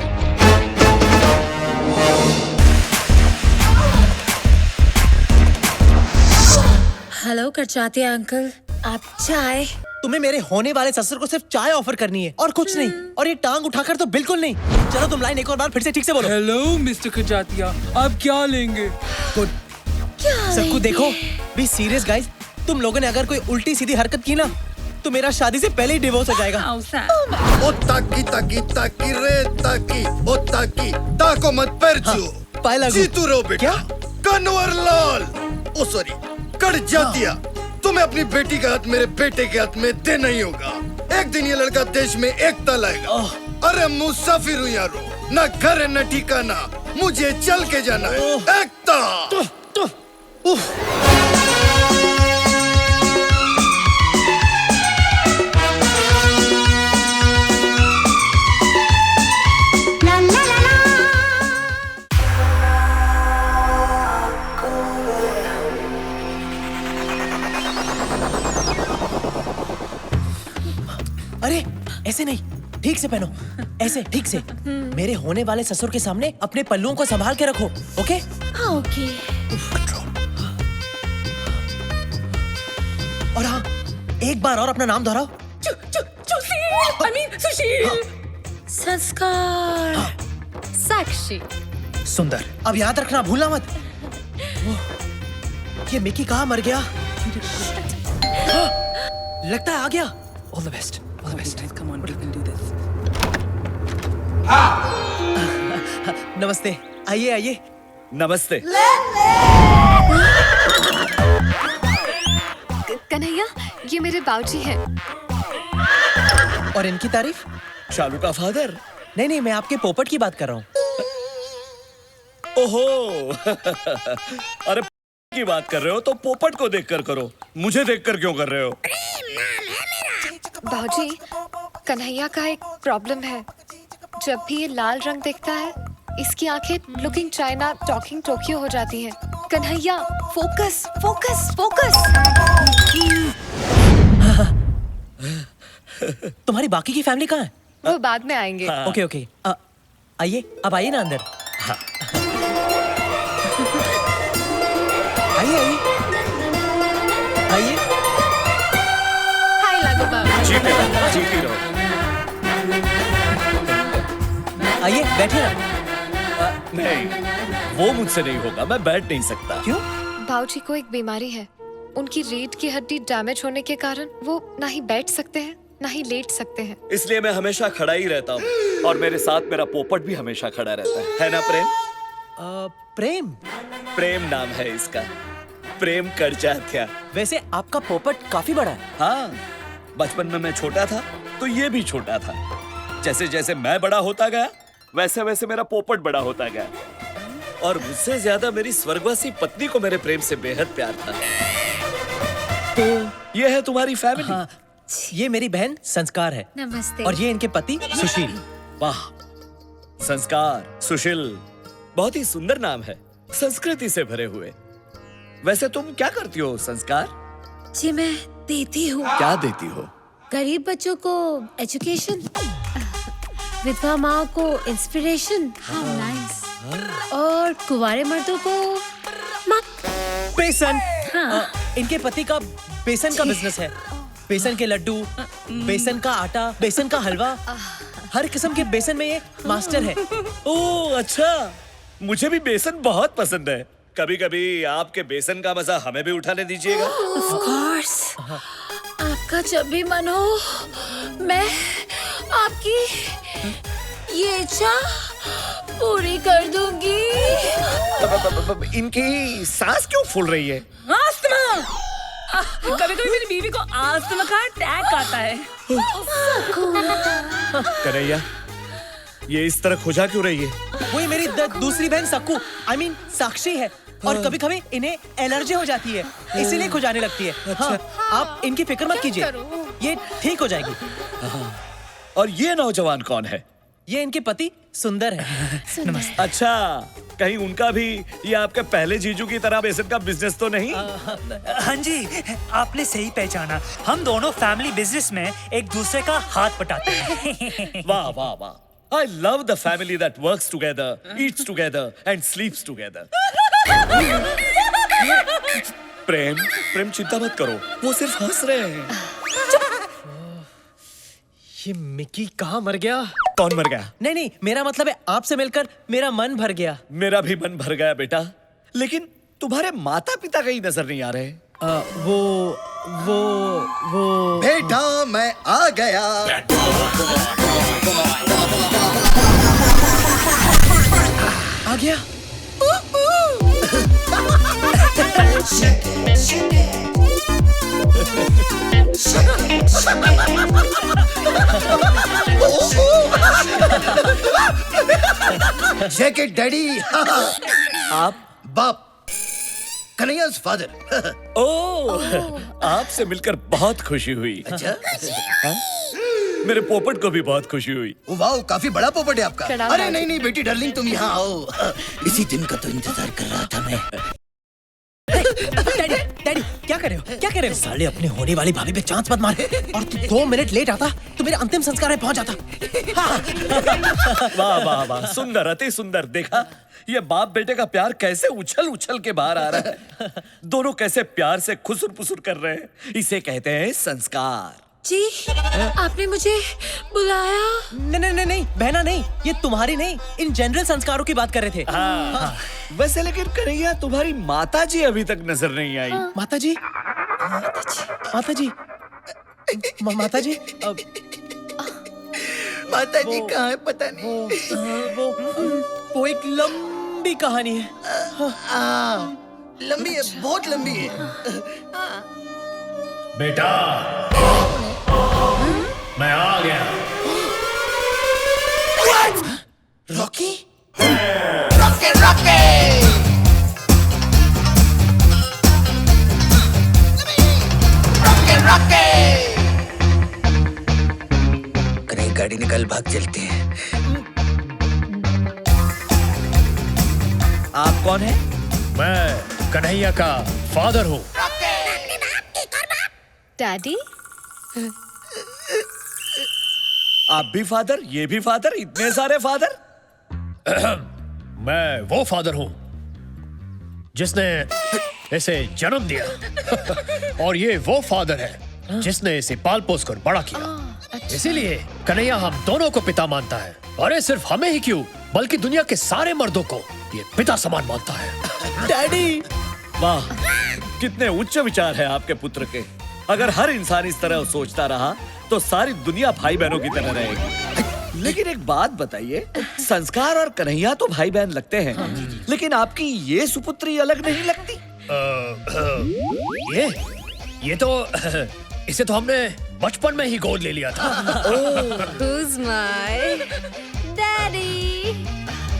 हेलो करचाती अंकल, आप चाय? तुम्हें मेरे होने वाले ससुर को सिर्फ चाय ऑफर करनी है और कुछ नहीं। और ये टांग उठाकर तो बिल्कुल नहीं। चलो तुम लाइन एक और बार फिर से ठीक से बोलो। हेलो मिस्टर खजातिया, आप क्या लेंगे? गुड। सबको देखो, बी सीरियस गाइस। तुम लोगों ने अगर कोई उल्टी सीधी हरकत की ना, तो मेरा शादी से पहले ही डिवोर्स हो जाएगा। ओ ताकी रे ताकी, ओ ताकी ताको मत परचू। पाए लागू। जीतू रो बेटा। कन्वर लाल। ओ सॉरी, कर जा दिया। तुम्हें अपनी बेटी का हाथ मेरे बेटे के हाथ में देना ही होगा। एक दिन ये लड़का देश में एकता लाएगा। अरे मुसाफिर हूँ यारो, न घर है न ठिकाना, मुझे चल के जाना है। एकता। अरे ऐसे नहीं, ठीक से पहनो, ऐसे ठीक से। मेरे होने वाले ससुर के सामने अपने पल्लुओं को संभाल के रखो, ओके? हाँ ओके। और हाँ, एक बार और अपना नाम दोहराओ। सुशील। संस्कार। साक्षी। सुंदर। अब याद रखना, भूलना मत। ये मिकी कहाँ मर गया? लगता है आ गया। All the best. All the best. Come on, we can do this. नमस्ते। आइए आइए। नमस्ते। कन्हैया, ये मेरे बाबूजी हैं। और इनकी तारीफ? शालू का फादर। नहीं, मैं आपके पोपट की बात कर रहा हूँ। ओहो। अरे की बात कर रहे हो तो पोपट को देखकर करो, मुझे देखकर क्यों कर रहे हो? बाबूजी, कन्हैया का एक प्रॉब्लम है। जब भी ये लाल रंग देखता है, इसकी आंखें लुकिंग चाइना टॉकिंग टोक्यो हो जाती हैं। Kanhaiya, focus focus focus. तुम्हारी बाकी की फैमिली कहाँ है? वो बाद में आएंगे। ओके। आइए, अब आइए ना अंदर। आइए। हाय लागू बाबू। जीती रहो। आइए, बैठिए ना। नहीं, वो मुझसे नहीं होगा, मैं बैठ नहीं सकता। क्यों? बाबूजी को एक बीमारी है। उनकी रीढ़ की हड्डी डैमेज होने के कारण वो ना ही बैठ सकते हैं, ना ही लेट सकते हैं। इसलिए मैं हमेशा खड़ा ही रहता हूँ, और मेरे साथ मेरा पोपट भी हमेशा खड़ा रहता है ना प्रेम? प्रेम नाम है इसका, प्रेम करजात्या। वैसे आपका पोपट काफी बड़ा है। हाँ, बचपन में मैं छोटा था तो ये भी छोटा था। जैसे जैसे मैं बड़ा होता गया, वैसे वैसे मेरा पोपट बड़ा होता गया, और मुझसे ज्यादा मेरी स्वर्गवासी पत्नी को मेरे प्रेम से बेहद प्यार था। तो ये है तुम्हारी फैमिली। हाँ, ये मेरी बहन संस्कार है। नमस्ते। और ये इनके पति सुशील। वाह, संस्कार, सुशील, बहुत ही सुंदर नाम है, संस्कृति से भरे हुए। वैसे तुम क्या करती हो संस्कार? जी मैं देती हूँ। क्या देती हो? गरीब बच्चों को एजुकेशन, विधवा माँ को इंस्पिरेशन, और कुंवारे मर्दों को बेसन। हाँ। इनके पति का बेसन का बिजनेस है। बेसन के लड्डू, बेसन का आटा, बेसन का हलवा, हर किस्म के बेसन में ये मास्टर है। ओह अच्छा, मुझे भी बेसन बहुत पसंद है। कभी कभी आपके बेसन का मजा हमें भी उठाने दीजिएगा। Of course। आपका जब भी मन हो, मैं आपकी ये इच्छा पूरी कर दूंगी। इनकी सांस क्यों फूल रही है? आस्थमा। कभी कभी मेरी बीवी को आस्थमा का अटैक आता है। कन्हैया, ये इस तरह खुजा क्यों रही है? वही मेरी दूसरी बहन सक्कू, I mean साक्षी है, और कभी कभी इन्हें एलर्जी हो जाती है, इसीलिए खुजाने लगती है। हाँ, आप इनकी फिक्र मत कीजिए, ये ठीक हो जाएगी। और ये नौजवान कौन है? ये इनके पति सुंदर है। नमस्ते। अच्छा, कहीं उनका भी ये आपके पहले जीजू की तरह बेसन का बिजनेस तो नहीं? हाँ जी, आपने सही पहचाना। हम दोनों फैमिली बिजनेस में एक दूसरे का हाथ बटाते हैं। वाह वाह वाह, I love the family that works together, eats together and sleeps together. प्रेम चिंता मत करो, वो सिर्फ हंस रहे हैं। ये मिकी कहाँ मर गया? कौन मर गया? नहीं, मेरा मतलब है आपसे मिलकर मेरा मन भर गया। मेरा भी मन भर गया बेटा, लेकिन तुम्हारे माता पिता कहीं नजर नहीं आ रहे। वो बेटा मैं आ गया। आ गया। Jacket daddy. आप बाप, कन्हैया's फादर। ओह, आपसे मिलकर बहुत खुशी हुई। अच्छा, मेरे पोपट को भी बहुत खुशी हुई। ओ वाह, काफी बड़ा पोपट है आपका। प्रणाम अरे दादी। नहीं नहीं बेटी डार्लिंग, तुम यहाँ आओ। इसी दिन का तो इंतजार कर रहा था मैं। डैडी डैडी क्या कर रहे हो, क्या कर रहे हो? साले अपने होने वाली भाभी पे चांस मत मार। और तू 2 मिनट लेट आता तो मेरे अंतिम संस्कार में पहुंच जाता। वाह वाह वाह, सुंदर, अति सुंदर। देखा ये बाप बेटे का प्यार कैसे उछल उछल के बाहर आ रहा है। दोनों कैसे प्यार से खुसुर पुसुर कर रहे हैं। इसे कहते हैं संस्कार। जी, आपने मुझे बुलाया? नहीं नहीं बहना नहीं, ये तुम्हारी नहीं, इन जनरल संस्कारों की बात कर रहे थे। हाँ। वैसे लेकिन कन्हैया, तुम्हारी माताजी अभी तक नजर नहीं आई। माताजी, माताजी, माताजी, माताजी कहाँ है पता नहीं। वो एक लंबी कहानी है। लंबी है, बहुत लंबी है। बेटा, मैं आ गया। रॉकी, रॉके रॉके रॉके रॉके। कहीं गाड़ी निकाल, भाग चलते हैं। आप कौन है? मैं कन्हैया का फादर हूँ। डैडी, आप भी फादर, ये भी फादर, इतने सारे फादर। मैं वो फादर हूँ जिसने इसे जन्म दिया और ये वो फादर है जिसने इसे पाल पोस कर बड़ा किया। इसीलिए कन्हैया हम दोनों को पिता मानता है। अरे सिर्फ हमें ही क्यों, बल्कि दुनिया के सारे मर्दों को ये पिता समान मानता है। डैडी, वाह, कितने उच्च विचार है आपके पुत्र के। अगर हर इंसान इस तरह सोचता रहा तो सारी दुनिया भाई बहनों की तरह रहेगी। लेकिन एक बात बताइए, संस्कार और कन्हैया तो भाई बहन लगते हैं, लेकिन आपकी ये सुपुत्री अलग नहीं लगती? ये तो इसे तो हमने बचपन में ही गोद ले लिया था। who's my daddy?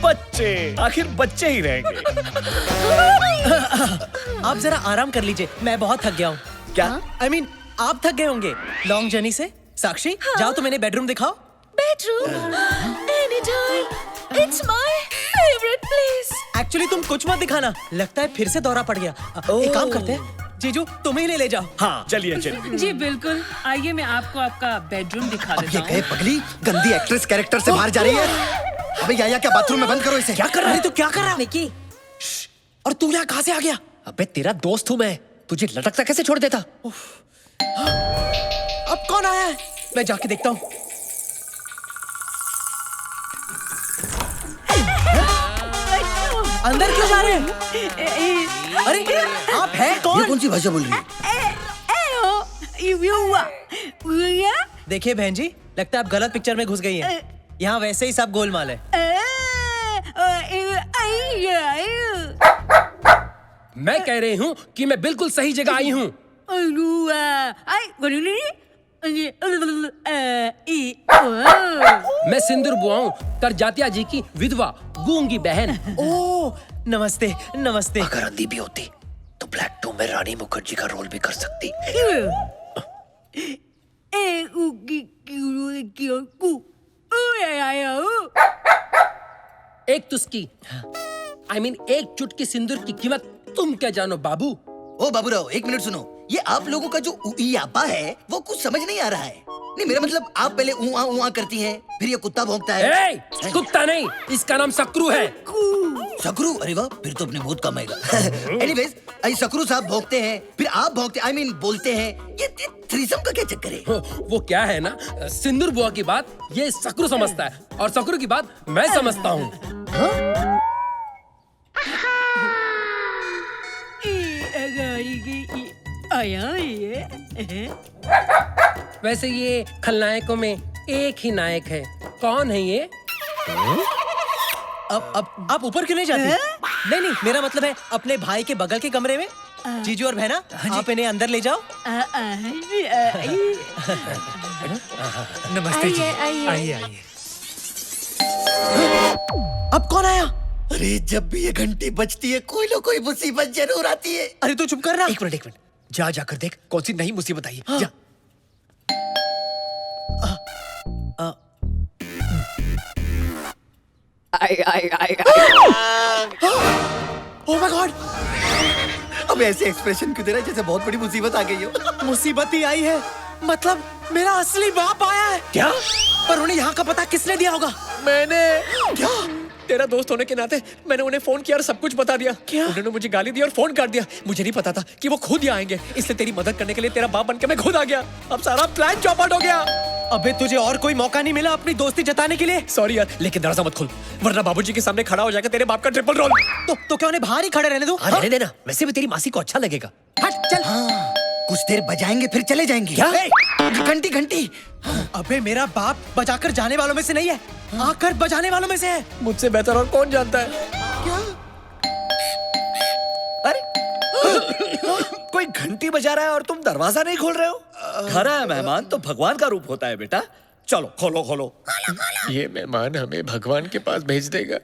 बच्चे, आखिर बच्चे ही रहेंगे। आप जरा आराम कर लीजिए, मैं बहुत थक गया हूँ। क्या? I mean, आप थक गए होंगे लॉन्ग जर्नी से। साक्षी, जाओ तो मैंने बेडरूम दिखाओ। Bedroom? Anytime. It's my favorite place. Actually तुम कुछ मत दिखाना, लगता है फिर से दौरा पड़ गया। एक काम करते हैं, जीजू तुम्हें ही ले जाओ। हाँ चलिए चलिए। जी बिल्कुल, आइए मैं आपको आपका बेडरूम दिखा अब देता ये हूँ। कहे पगली, गंदी एक्ट्रेस कैरेक्टर से बाहर जा रही है। अबे या क्या बाथरूम में बंद करो इसे। क्या कर रहा है तू, क्या कर रहा है निकी? और तू यहाँ कहाँ से आ गया? अबे तेरा दोस्त हूँ मैं, तुझे लटकता कैसे छोड़ देता? अब कौन आया है? मैं जाके देखता हूँ। अंदर क्यों जा रहे हैं? अरे आप हैं कौन? ये कौन सी भाषा बोल रही है? देखिए बहन जी, लगता है आप गलत पिक्चर में घुस गई हैं। यहाँ वैसे ही सब गोलमाल है। मैं कह रही हूँ कि मैं बिल्कुल सही जगह आई हूँ। मैं सिंदूर बुआ हूँ, करजातिया जी की विधवा गूंगी बहन। ओह नमस्ते नमस्ते। अगर अंधी भी होती तो ब्लैक 2 में रानी मुखर्जी का रोल भी कर सकती। एक तुस्की, I mean, एक चुटकी सिंदूर की कीमत तुम क्या जानो बाबू? ओ बाबूराव, एक मिनट सुनो। ये आप लोगों का जो उईयापा है वो कुछ समझ नहीं आ रहा है। नहीं, मेरा मतलब आप पहले ऊआ करती हैं, फिर ये कुत्ता भौंकता है। ए, कुत्ता नहीं, इसका नाम सक्रू है। सकरू? अरे वाह, फिर तो अपने बहुत कम आएगा। एनीवेज, सकरू साहब भौंकते हैं, फिर आप भौंकते, I mean, बोलते हैं। ये थ्रीसम का क्या चक्कर है? वो क्या है ना, सिंदूर बुआ की बात ये सक्रू समझता है और सक्रू की बात मैं समझता हूँ। वैसे ये खलनायकों में एक ही नायक है, कौन है ये? अब आप ऊपर क्यों नहीं जाती? नहीं नहीं, मेरा मतलब है अपने भाई के बगल के कमरे में। जीजू और बहना, आप इन्हें अंदर ले जाओ। नमस्ते जी। आइए, आइए। आइए आइए। अब कौन आया? अरे जब भी ये घंटी बजती है कोई ना कोई मुसीबत जरूर आती है। अरे तू चुप कर ना। एक मिनट जा जाकर देख कौन सी नई मुसीबत आई है। जा। Oh my God! अब ऐसे एक्सप्रेशन क्यों दे रहा है जैसे बहुत बड़ी मुसीबत आ गई हो? मुसीबत ही आई है, मतलब मेरा असली बाप आया है। क्या? पर उन्हें यहाँ का पता किसने दिया होगा? मैंने। क्या? तेरा दोस्त होने के नाते मैंने उन्हें फोन किया और सब कुछ बता दिया। क्या? उन्होंने मुझे गाली दी और फोन काट दिया। मुझे नहीं पता था कि वो खुद यहाँ आएंगे, इसलिए तेरी मदद करने के लिए तेरा बाप बनके मैं खुद आ गया। अब सारा प्लान चौपट हो गया। अबे तुझे और कोई मौका नहीं मिला अपनी दोस्ती जताने के लिए? सॉरी यार, लेकिन दरवाजा मत खोल वरना बाबूजी के सामने खड़ा हो जाएगा तेरे बाप का ट्रिपल रोल। तो क्या उन्हें बाहर ही खड़े रहने दो? हाँ, रहने देना, वैसे भी तेरी मासी को अच्छा लगेगा। हट चल। हाँ, कुछ देर बजाएंगे फिर चले जाएंगे। क्या? घंटी घंटी। अबे मेरा बाप बजाकर जाने वालों में से नहीं है, आकर बजाने वालों में से है। मुझसे बेहतर और कौन जानता है? क्या? अरे कोई घंटी बजा रहा है और तुम दरवाजा नहीं खोल रहे हो? घर आया मेहमान तो भगवान का रूप होता है बेटा। चलो खोलो खोलो। ये मेहमान हमें भगवान के पास भेज देगा।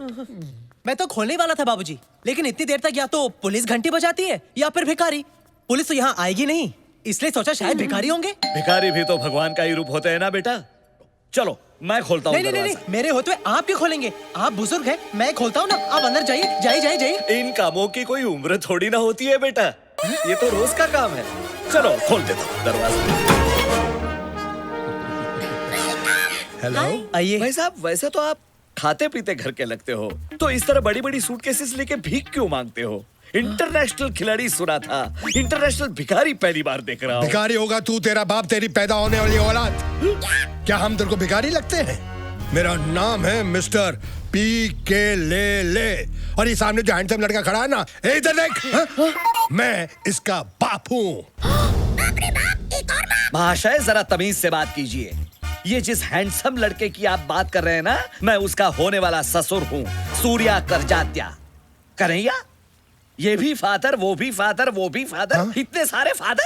मैं तो खोलने वाला था बाबूजी, लेकिन इतनी देर तक या तो पुलिस घंटी बजाती है या फिर भिखारी। पुलिस तो यहाँ आएगी नहीं, इसलिए सोचा शायद भिखारी होंगे। भिखारी भी तो भगवान का ही रूप होते हैं ना बेटा। चलो मैं खोलता हूँ। नहीं, मेरे होते हुए आप क्यों खोलेंगे? आप बुजुर्ग हैं, मैं खोलता हूँ ना। आप अंदर जाइए, जाइए। इन कामों की कोई उम्र थोड़ी ना होती है बेटा, ये तो रोज का काम है। चलो खोल देता हूँ दरवाजा। हेलो आइए। भाई साहब, वैसे तो आप खाते पीते घर के लगते हो, तो इस तरह बड़ी बड़ी सूटकेसेस लेके भीख क्यों मांगते हो? इंटरनेशनल खिलाड़ी सुना था, इंटरनेशनल भिखारी पहली बार देख रहा हूँ। भिखारी होगा तू, तेरा बाप, तेरी पैदा होने वाली औलाद। क्या हम तेरे को भिखारी लगते हैं? मेरा नाम है मिस्टर PK ले। और ये सामने जो हैंडसम लड़का खड़ा है ना, इधर देख, मैं इसका बाप हूँ। महाशय जरा तमीज से बात कीजिए। ये जिस हैंडसम लड़के की आप बात कर रहे हैं ना, मैं उसका होने वाला ससुर हूँ, सूर्या करजात्या। कन्हैया, ये भी फादर, वो भी फादर, वो भी फादर। हाँ? इतने सारे father.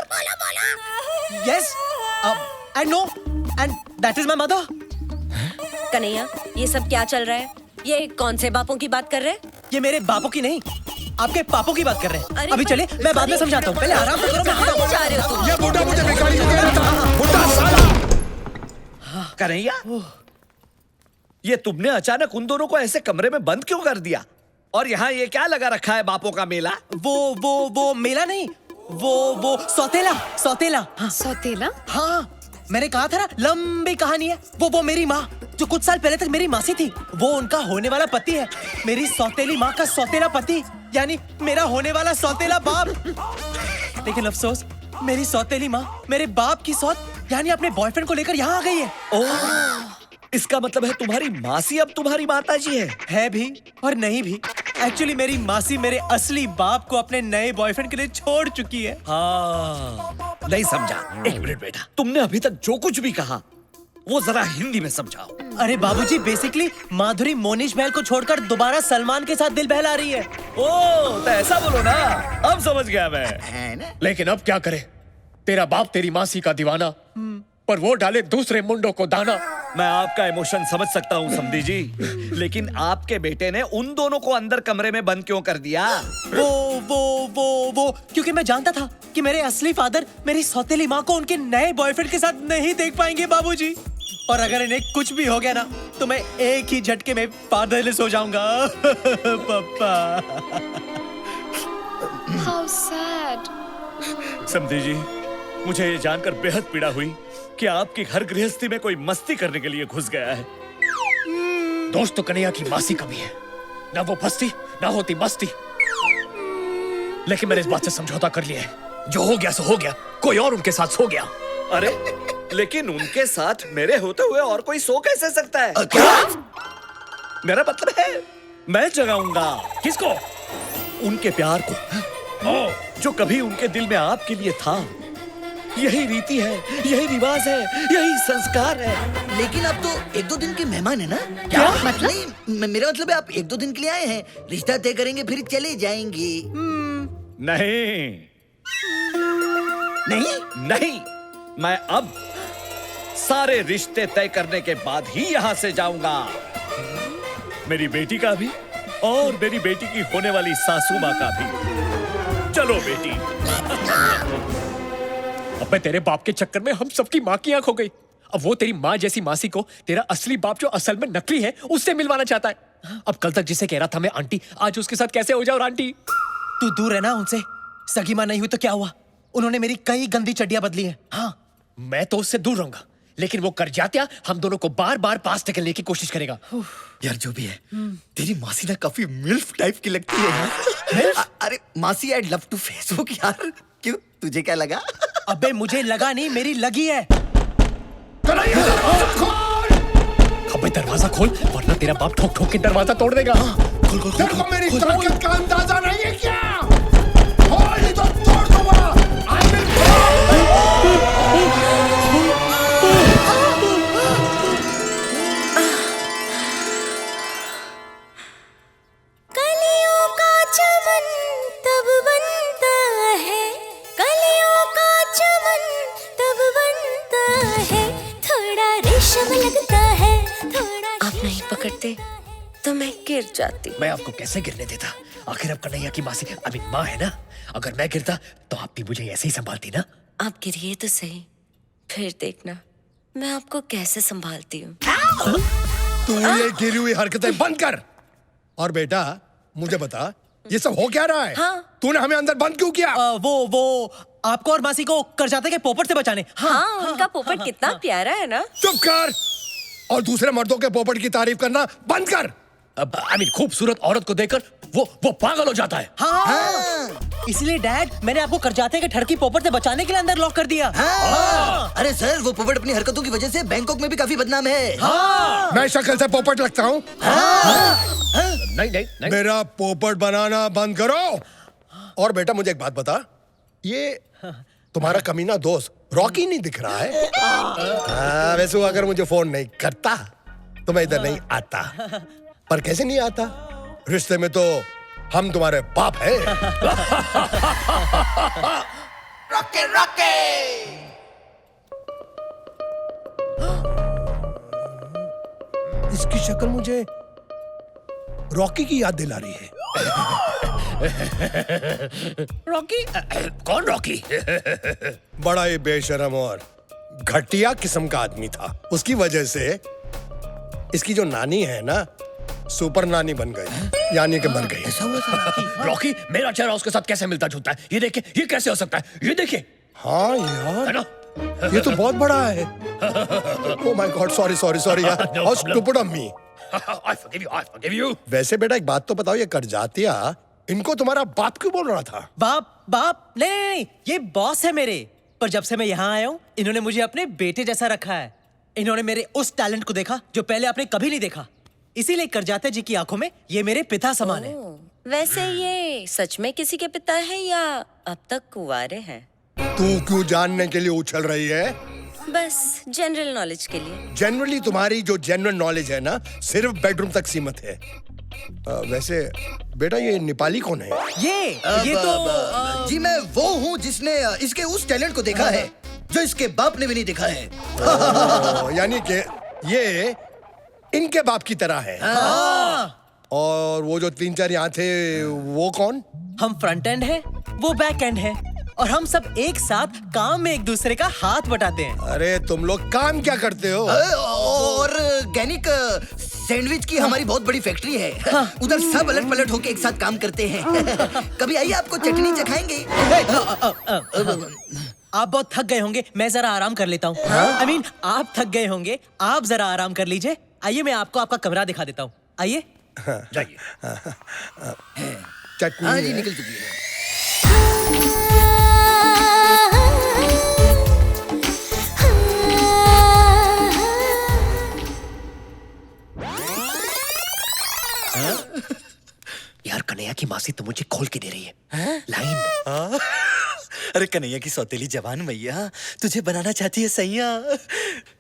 Yes, I know, and that is my mother. Kanhaiya, ये सब क्या चल रहा है? ये कौन से बापों की बात कर रहे हैं? ये मेरे बापों की नहीं, आपके पापों की बात कर रहे हैं। अभी चले, मैं बाद में समझाता हूँ। पहले आराम से करो। कहाँ जा रहे हो तुम? ये बूढ़ा मुझे भिखारी कह रहा था, बूढ़ा साला। कन्हैया, ये तुमने अचानक उन दोनों को ऐसे कमरे में बंद क्यों कर दिया? और यहाँ ये क्या लगा रखा है, बापों का मेला? वो मेला नहीं, वो सौतेला। हाँ। सौतेला? हाँ, मैंने कहा था ना, लंबी कहानी है। वो मेरी माँ जो कुछ साल पहले तक मेरी मासी थी, वो उनका होने वाला पति है। मेरी सौतेली माँ का सौतेला पति, यानी मेरा होने वाला सौतेला बाप। लेकिन अफसोस, मेरी सौतेली माँ मेरे बाप की सौत यानी अपने बॉयफ्रेंड को लेकर यहाँ आ गई है। ओह, इसका मतलब है तुम्हारी मासी अब तुम्हारी माताजी है भी और नहीं भी। एक्चुअली मेरी मासी मेरे असली बाप को अपने नए बॉयफ्रेंड के लिए छोड़ चुकी है। हाँ, नहीं समझा। एक मिनट बेटा, तुमने अभी तक जो कुछ भी कहा वो जरा हिंदी में समझाओ। अरे बाबूजी, बेसिकली माधुरी मोनिश महल को छोड़कर दोबारा सलमान के साथ दिल बहला रही है। ओह, तो ऐसा बोलो ना, अब समझ गया मैं। लेकिन अब क्या करे? तेरा बाप तेरी मासी का दीवाना, पर वो डाले दूसरे मुंडों को दाना। मैं आपका इमोशन समझ सकता हूँ समधी जी, लेकिन आपके बेटे ने उन दोनों को अंदर कमरे में बंद क्यों कर दिया? वो क्योंकि मैं जानता था कि मेरे असली फादर मेरी सौतेली माँ को उनके नए बॉयफ्रेंड के साथ नहीं देख पाएंगे बाबूजी। और अगर इन्हें कुछ भी हो गया ना, तो मैं एक ही झटके में फादरलेस हो जाऊंगा। पापा। How sad. समधी जी, मुझे ये जानकर बेहद पीड़ा हुई कि आपकी घर गृहस्थी में कोई मस्ती करने के लिए घुस गया है। दोस्त तो कन्हैया की मासी कभी है, ना वो फंसती ना होती मस्ती। लेकिन मैंने इस बात से समझौता कर लिया है, जो हो गया सो हो गया, कोई और उनके साथ सो गया। अरे लेकिन उनके साथ मेरे होते हुए और कोई सो कैसे सकता है? क्या? मेरा मतलब है मैं जगाऊंगा। किसको? उनके प्यार को, जो कभी उनके दिल में आपके लिए था। यही रीति है, यही रिवाज है, यही संस्कार है। लेकिन आप तो 1-2 दिन के मेहमान है ना? क्या मतलब? नहीं, मेरा मतलब है आप 1-2 दिन के लिए आए हैं, रिश्ता तय करेंगे फिर चले जाएंगे। नहीं, मैं अब सारे रिश्ते तय करने के बाद ही यहाँ से जाऊंगा। मेरी बेटी का भी और मेरी बेटी की होने वाली सासू माँ का भी। चलो बेटी। अबे तेरे बाप के चक्कर में हम सबकी माँ की आंख हो गई। अब वो तेरी माँ जैसी मासी को तेरा असली बाप जो असल में नकली है उससे मिलवाना चाहता है। अब कल तक जिसे कह रहा था मैं आंटी, आज उसके साथ कैसे हो जाओ आंटी? तू दूर है ना उनसे। सगी माँ नहीं हुई तो क्या हुआ? उन्होंने मेरी कई गंदी चड्डियां बदली है। हाँ, मैं तो उससे दूर रहूंगा, लेकिन वो कर जात्या हम दोनों को बार बार पास ढकेलने की कोशिश करेगा। यार जो भी है, तेरी मासी ना काफी मिल्फ टाइप की लगती है यार। अरे मासी, आई लव टू फेसबुक यार। क्यों, तुझे क्या लगा? अबे मुझे लगा नहीं, मेरी लगी है। अबे दरवाजा खोल वरना तेरा बाप ठोक ठोक के दरवाजा तोड़ देगा। तेरे को मेरी ताकत का अंदाजा नहीं है क्या? खोल नहीं तो तोड़ दूंगा। I will कलियों का चमन तब बनता है, कलियों का चमन तब बनता है, थोड़ा रेशम लगता है, थोड़ा। आप नहीं पकड़ते तो मैं गिर जाती। मैं आपको कैसे गिरने देता? आखिर अब कन्हैया की मासी माँ है ना। अगर मैं गिरता तो आप भी मुझे ऐसे ही संभालती ना। आप गिरिए तो सही, फिर देखना मैं आपको कैसे संभालती हूँ। तू ये गिरी हुई हरकतें बंद कर। और बेटा मुझे बता, ये सब हो क्या रहा है? हाँ। तूने हमें अंदर बंद क्यों किया? वो आपको और मासी को कर जाते के पोपट से बचाने। हाँ, उनका पोपट कितना प्यारा है ना। चुप कर और दूसरे मर्दों के पोपट की तारीफ करना बंद कर। अब खूबसूरत औरत को देखकर वो पागल हो जाता है। हाँ। इसलिए डैड, मैंने आपको कर जाते के ठड़की पोपट से बचाने के लिए अंदर लॉक कर दिया। अरे सर, वो पोपट अपनी हरकतों की वजह से बैंकॉक में भी काफी बदनाम है। मैं शक्ल से पोपट लगता हूँ? नहीं। मेरा पोपट बनाना बंद करो। और बेटा मुझे एक बात बता, ये तुम्हारा कमीना दोस्त रॉकी नहीं दिख रहा है? वैसे वो अगर मुझे फोन नहीं करता तो मैं इधर नहीं आता। पर कैसे नहीं आता? रिश्ते में तो हम तुम्हारे बाप हैं। रॉके रॉके। इसकी शक्ल मुझे रॉकी की याद दिला रही है। रॉकी? कौन रॉकी? बड़ा ही बेशरम और घटिया किस्म का आदमी था। उसकी वजह से इसकी जो नानी है ना, सुपर नानी बन गई, यानी कि मर गई। रॉकी, मेरा चेहरा उसके साथ कैसे मिलता जुलता है? ये देखिए, ये कैसे हो सकता है? ये देखिए। हाँ यार, है ना? ये तो बहुत बड़ा है। ओह माय गॉड, सॉरी यार। How stupid of me. I forgive you. वैसे बेटा एक बात तो बताओ, ये कर जातिया इनको तुम्हारा बाप क्यों बोल रहा था? बाप नहीं, ये बॉस है मेरे। पर जब से मैं यहाँ आया हूँ, इन्होंने मुझे अपने बेटे जैसा रखा है। इन्होंने मेरे उस टैलेंट को देखा जो पहले आपने कभी नहीं देखा। इसीलिए करजाते जी की आंखों में ये मेरे पिता समान है। वैसे ये सच में किसी के पिता है या अब तक कुंवारे हैं? तू क्यों जानने के लिए उछल रही है? बस जनरल नॉलेज के लिए। जनरली तुम्हारी जो जनरल नॉलेज है ना, सिर्फ बेडरूम तक सीमित है। वैसे बेटा ये नेपाली कौन है? ये तो जी मैं वो हूँ जिसने इसके उस टैलेंट को देखा है जो इसके बाप ने भी नहीं देखा है। यानी कि ये इनके बाप की तरह है। और वो जो 3-4 यहाँ थे वो कौन? हम फ्रंट एंड है, वो बैक एंड है, और हम सब एक साथ काम में एक दूसरे का हाथ बटाते हैं। अरे तुम लोग काम क्या करते हो? ऑर्गेनिक सैंडविच की हमारी बहुत बड़ी फैक्ट्री है। उधर सब अलट पलट होके एक साथ काम करते हैं। कभी आइए, आपको चटनी चखाएंगे। आप बहुत थक गए होंगे, मैं जरा आराम कर लेता हूँ। I mean, आप थक गए होंगे, आप जरा आराम कर लीजिए। आइए मैं आपको आपका कमरा दिखा देता हूँ। आइए। जाइए। चटनी हाँ जी, है। निकल चुकी है। यार कन्हैया की मासी तो मुझे खोल के दे रही है लाइन। अरे कन्हैया की सौतेली जवान मैया तुझे बनाना चाहती है सैया।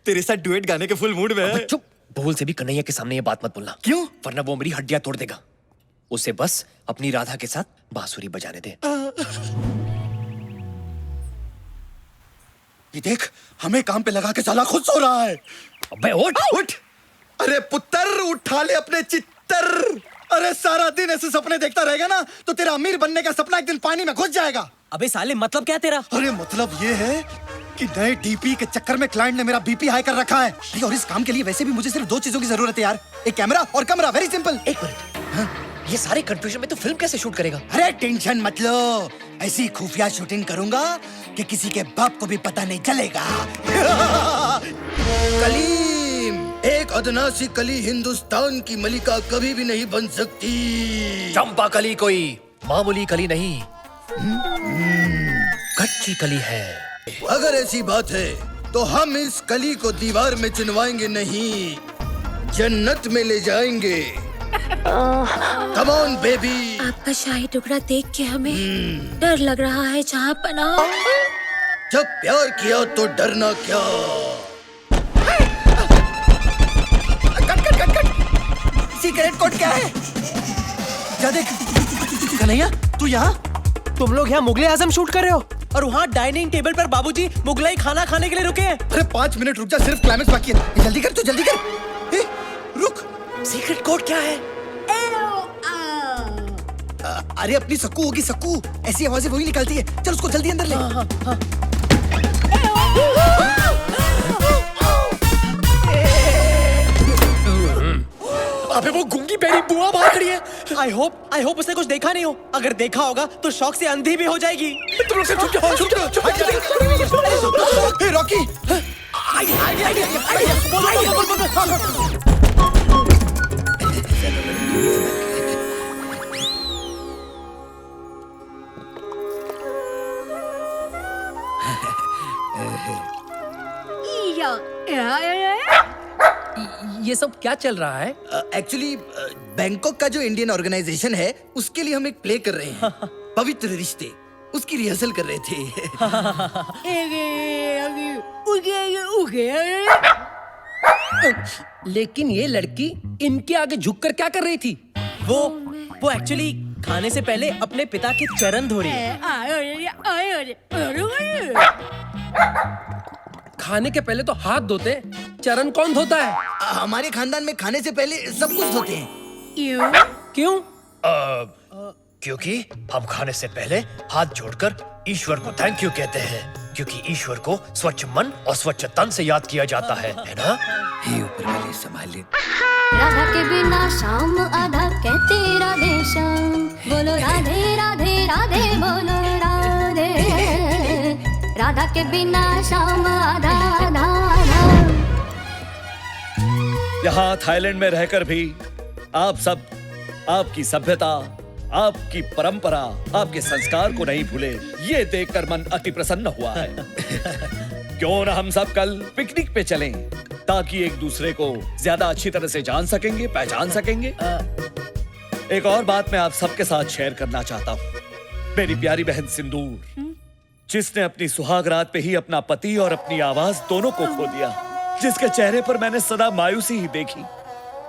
तेरे साथ डुएट गाने के फुल मूड में है। चुप, भूल से भी कन्हैया के सामने ये बात मत बोलना। क्यों? वरना वो मेरी हड्डियां तोड़ देगा। उसे बस अपनी राधा के साथ बांसुरी बजाने दे। ये देख, हमें काम पे लगा के साला खुद सो रहा है। अबे उठ। उठ। अरे पुत्र, उठा ले अपने डॉक्टर, अरे सारा दिन ऐसे सपने देखता रहेगा ना तो तेरा अमीर बनने का सपना एक दिन पानी में घुस जाएगा। अबे साले मतलब क्या तेरा? अरे मतलब ये है कि नए डीपी के चक्कर में क्लाइंट ने मेरा बीपी हाई कर रखा है। और इस काम के लिए वैसे भी मुझे सिर्फ 2 चीजों की जरूरत है यार, एक कैमरा और कमरा। Very simple. एक मिनट, ये सारे कंफ्यूजन में तो फिल्म कैसे शूट करेगा? अरे टेंशन मत लो, ऐसी खुफिया शूटिंग करूंगा कि किसी के बाप को भी पता नहीं चलेगा। कलीम, एक अदना सी कली हिंदुस्तान की मलिका कभी भी नहीं बन सकती। चंपा कली कोई मामूली कली नहीं, कच्ची कली है। अगर ऐसी बात है तो हम इस कली को दीवार में चिनवाएंगे नहीं, जन्नत में ले जाएंगे। कम ऑन बेबी। आपका शाही टुकड़ा देख के हमें डर लग रहा है जहाँपना। जब प्यार किया तो डरना क्या। सीक्रेट कोड क्या है? क्या देख कन्हैया, तू यहाँ? तुम लोग यहाँ मुगले आजम शूट कर रहे हो और वहाँ डाइनिंग टेबल पर बाबूजी मुगलाई खाना खाने के लिए रुके हैं। अरे 5 मिनट रुक जा, सिर्फ क्लाइमेक्स बाकी है। जल्दी कर, तू जल्दी कर। ए, रुक, सीक्रेट कोड क्या है? अरे अपनी सक्कू होगी, सक्कू ऐसी आवाजें वही निकालती है। चल उसको जल्दी अंदर ले। अबे वो गूंगी बेरी बुआ बाहर खड़ी है। आई होप उसने कुछ देखा नहीं हो। अगर देखा होगा तो शौक से अंधी भी हो जाएगी। तुम लोग चुप जाओ, चुप जाओ, चुप जाओ। ए रॉकी, ये सब क्या चल रहा है? एक्चुअली बैंकॉक का जो इंडियन ऑर्गेनाइजेशन है उसके लिए हम एक प्ले कर रहे हैं, पवित्र रिश्ते। उसकी रिहर्सल कर रहे थे। लेकिन ये लड़की इनके आगे झुककर क्या कर रही थी? वो एक्चुअली खाने से पहले अपने पिता के चरण धो रही है। खाने के पहले तो हाथ धोते, चरण कौन धोता है? हमारे खानदान में खाने से पहले सब कुछ धोते हैं। क्यों? क्योंकि हम खाने से पहले हाथ जोड़कर ईश्वर को थैंक यू कहते हैं, क्योंकि ईश्वर को स्वच्छ मन और स्वच्छ तन से याद किया जाता है ना? हे ऊपर वाले संभाले। राधा के बिना शाम आधा कहते राधे श्याम, बोलो राधे राधे राधे बोलो राधे। राधा के बिना शाम आधा आधा। यहाँ थाईलैंड में रहकर भी आप सब आपकी सभ्यता, आपकी परंपरा, आपके संस्कार को नहीं भूले, ये देखकर मन अति प्रसन्न हुआ है। क्यों ना हम सब कल पिकनिक पे चलें, ताकि एक दूसरे को ज्यादा अच्छी तरह से जान सकेंगे, पहचान सकेंगे। एक और बात मैं आप सबके साथ शेयर करना चाहता हूँ। मेरी प्यारी बहन सिंदूर, जिसने अपनी सुहागरात पे ही अपना पति और अपनी आवाज दोनों को खो दिया, जिसके चेहरे पर मैंने सदा मायूसी ही देखी,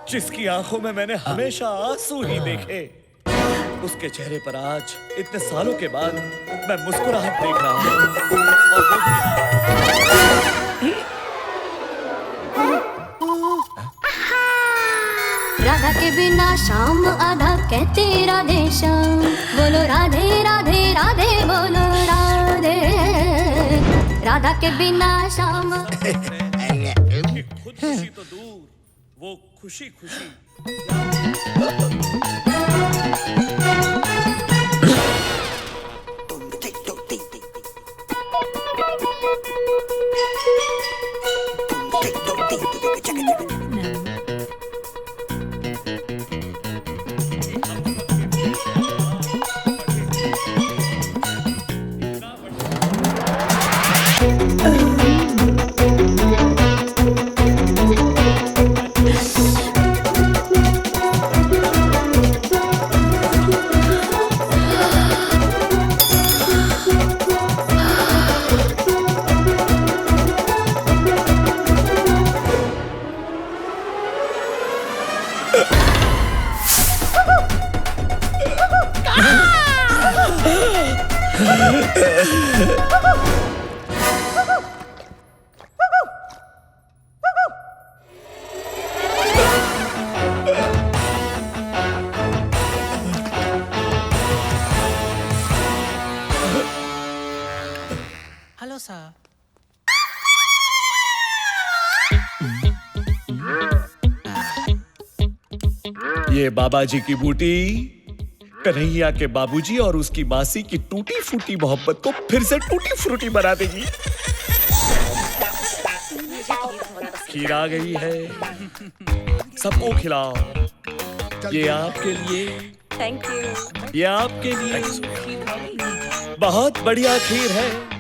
जिसकी आंखों में मैंने हमेशा आंसू ही देखे, उसके चेहरे पर आज इतने सालों के बाद मैं मुस्कुराहट देख रहा हूँ। राधा के बिना शाम आधा कहते राधे श्याम, बोलो राधे राधे राधे बोलो राधे। राधा के बिना शाम। खुशी तो दूर, वो खुशी खुशी। Hello sir. ये बाबा जी की बूटी कन्हैया के बाबूजी और उसकी मासी की टूटी फूटी मोहब्बत को फिर से टूटी फ्रूटी बना देगी। खीर आ गई है, सबको खिलाओ। ये आपके लिए, थैंक यू। ये आपके लिए बहुत बढ़िया खीर है।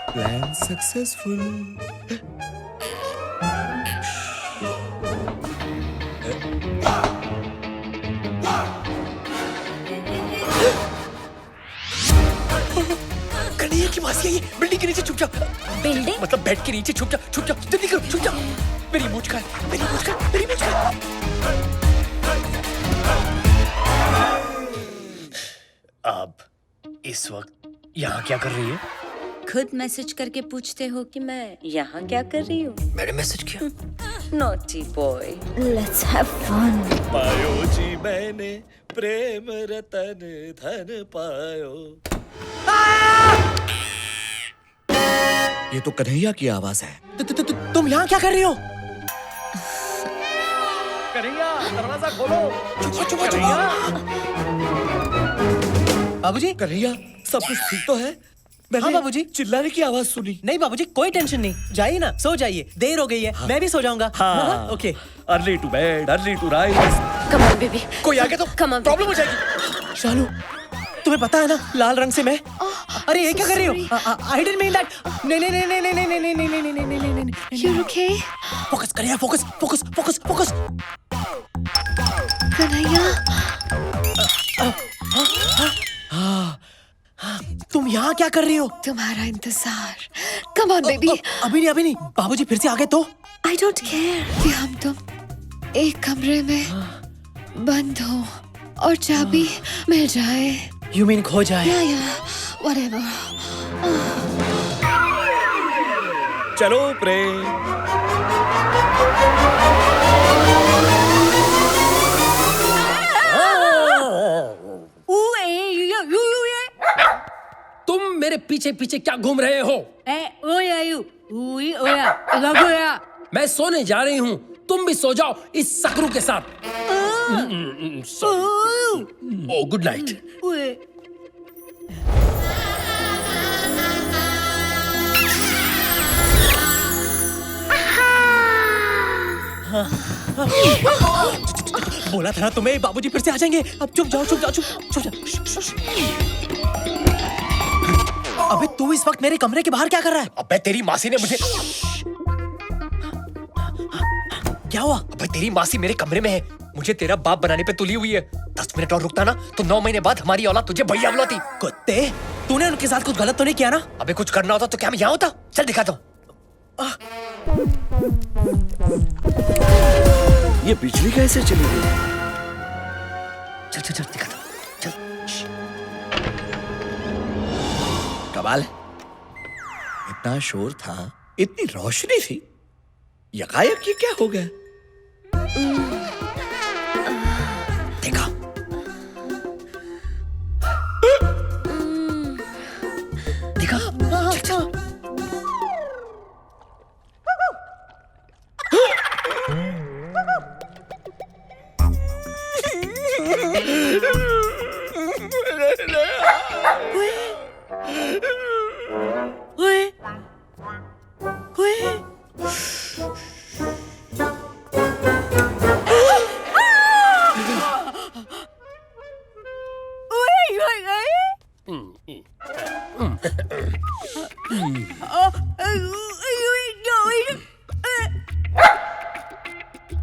Plan successful. कन्हैया की मासी है ये। बिल्डिंग के नीचे छुप जा। बिल्डिंग मतलब बेड के नीचे छुप जा, छुप जा, जल्दी करो, छुप जा। मेरी मूंछ का, मेरी मूंछ का, मेरी मूंछ का। अब इस वक्त यहाँ क्या कर रही है? खुद मैसेज करके पूछते हो कि मैं यहाँ क्या कर रही हूँ? मैंने मैसेज किया। Naughty boy. Let's have fun. पायो जी मैंने प्रेम रतन धन पायो। ये तो कन्हैया की आवाज है। तुम यहाँ क्या कर रही हो? कन्हैया दरवाजा खोलो। चुप चुप चुप। बाबूजी, कन्हैया सब कुछ ठीक तो है? हाँ बाबूजी। चिल्लाने की आवाज सुनी। नहीं बाबूजी, कोई टेंशन नहीं। जाइए ना, सो जाइए, देर हो गई है। मैं भी सो जाऊंगा। हाँ। Okay. Early to bed, early to rise. Come on baby. कोई आ गया तो प्रॉब्लम हो जाएगी। शालू, तुम्हें पता है ना लाल रंग से मैं। अरे ये क्या कर रही हो? I didn't mean that. नहीं नहीं नहीं नहीं नहीं नहीं नहीं नहीं नहीं नहीं नहीं नहीं। You're okay? फोकस करिए, focus focus focus focus. Kanhaiya, तुम यहाँ क्या कर रही हो? तुम्हारा इंतजार। Come on baby. अभी नहीं, अभी नहीं। बाबूजी फिर से आ गए तो? I don't care कि हम तुम एक कमरे में बंद हो और चाबी मिल जाए। You mean खो जाए? Yeah, whatever. चलो प्रेम। तुम मेरे पीछे पीछे क्या घूम रहे हो? मैं सोने जा रही हूँ, तुम भी सो जाओ इस सकरू के साथ। ओ गुड नाइट। बोला था ना तुम्हें, बाबूजी फिर से आ जाएंगे। अब चुप जाओ, चुप जाओ, चुप जाओ। अबे तू इस वक्त मेरे कमरे के बाहर क्या कर रहा है? अबे तेरी मासी ने मुझे। क्या हुआ? अबे तेरी मासी मेरे कमरे में है, मुझे तेरा बाप बनाने पे तुली हुई है। 10 मिनट और रुकता ना तो 9 महीने बाद हमारी औलाद तुझे भैया बुलाती। कुत्ते, तूने उनके साथ कुछ गलत तो नहीं किया ना? अबे कुछ करना होता तो क्या मैं यहाँ होता? चल दिखाता हूँ। ये बिजली कैसे चली गई? चल चल चल दिखाता हूँ, चल। कमाल है, इतना शोर था, इतनी रोशनी थी, यकायक ये क्या हो गया? देखा? देखा? चल, चल।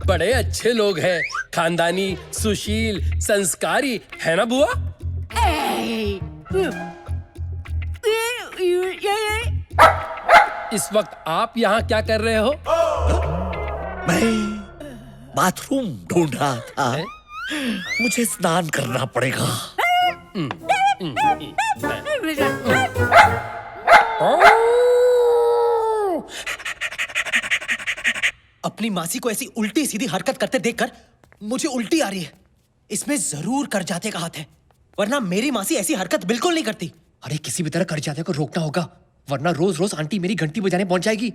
बड़े अच्छे लोग हैं, खानदानी, सुशील, संस्कारी है ना बुआ? इस वक्त आप यहाँ क्या कर रहे हो? मैं बाथरूम ढूंढ रहा था। मुझे स्नान करना पड़ेगा। अपनी मासी को ऐसी उल्टी सीधी हरकत करते देखकर मुझे उल्टी आ रही है। इसमें जरूर कर जाते का हाथ है, वरना मेरी मासी ऐसी हरकत बिल्कुल नहीं करती। अरे किसी भी तरह कर जाते को रोकना होगा, वरना रोज रोज आंटी मेरी घंटी बजाने पहुंच जाएगी।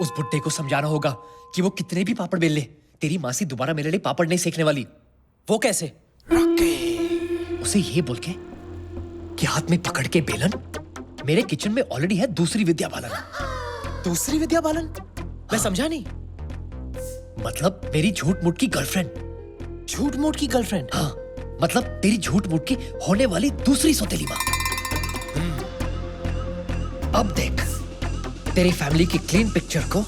उस बुड्ढे को समझाना होगा कि वो कितने भी पापड़ बेल ले, तेरी मासी दोबारा मेरे लिए पापड़ नहीं सेकने वाली। वो कैसे? उसे ये बोल के कि हाथ में पकड़ के बेलन मेरे किचन में ऑलरेडी है दूसरी विद्या बालन। दूसरी विद्या बालन? मैं समझा नहीं। मतलब मेरी झूठ मूठ की गर्लफ्रेंड। झूठ मूठ की गर्लफ्रेंड? हाँ, मतलब तेरी झूठ मूठ की होने वाली दूसरी सौतेली माँ। अब देख तेरी फैमिली की क्लीन पिक्चर को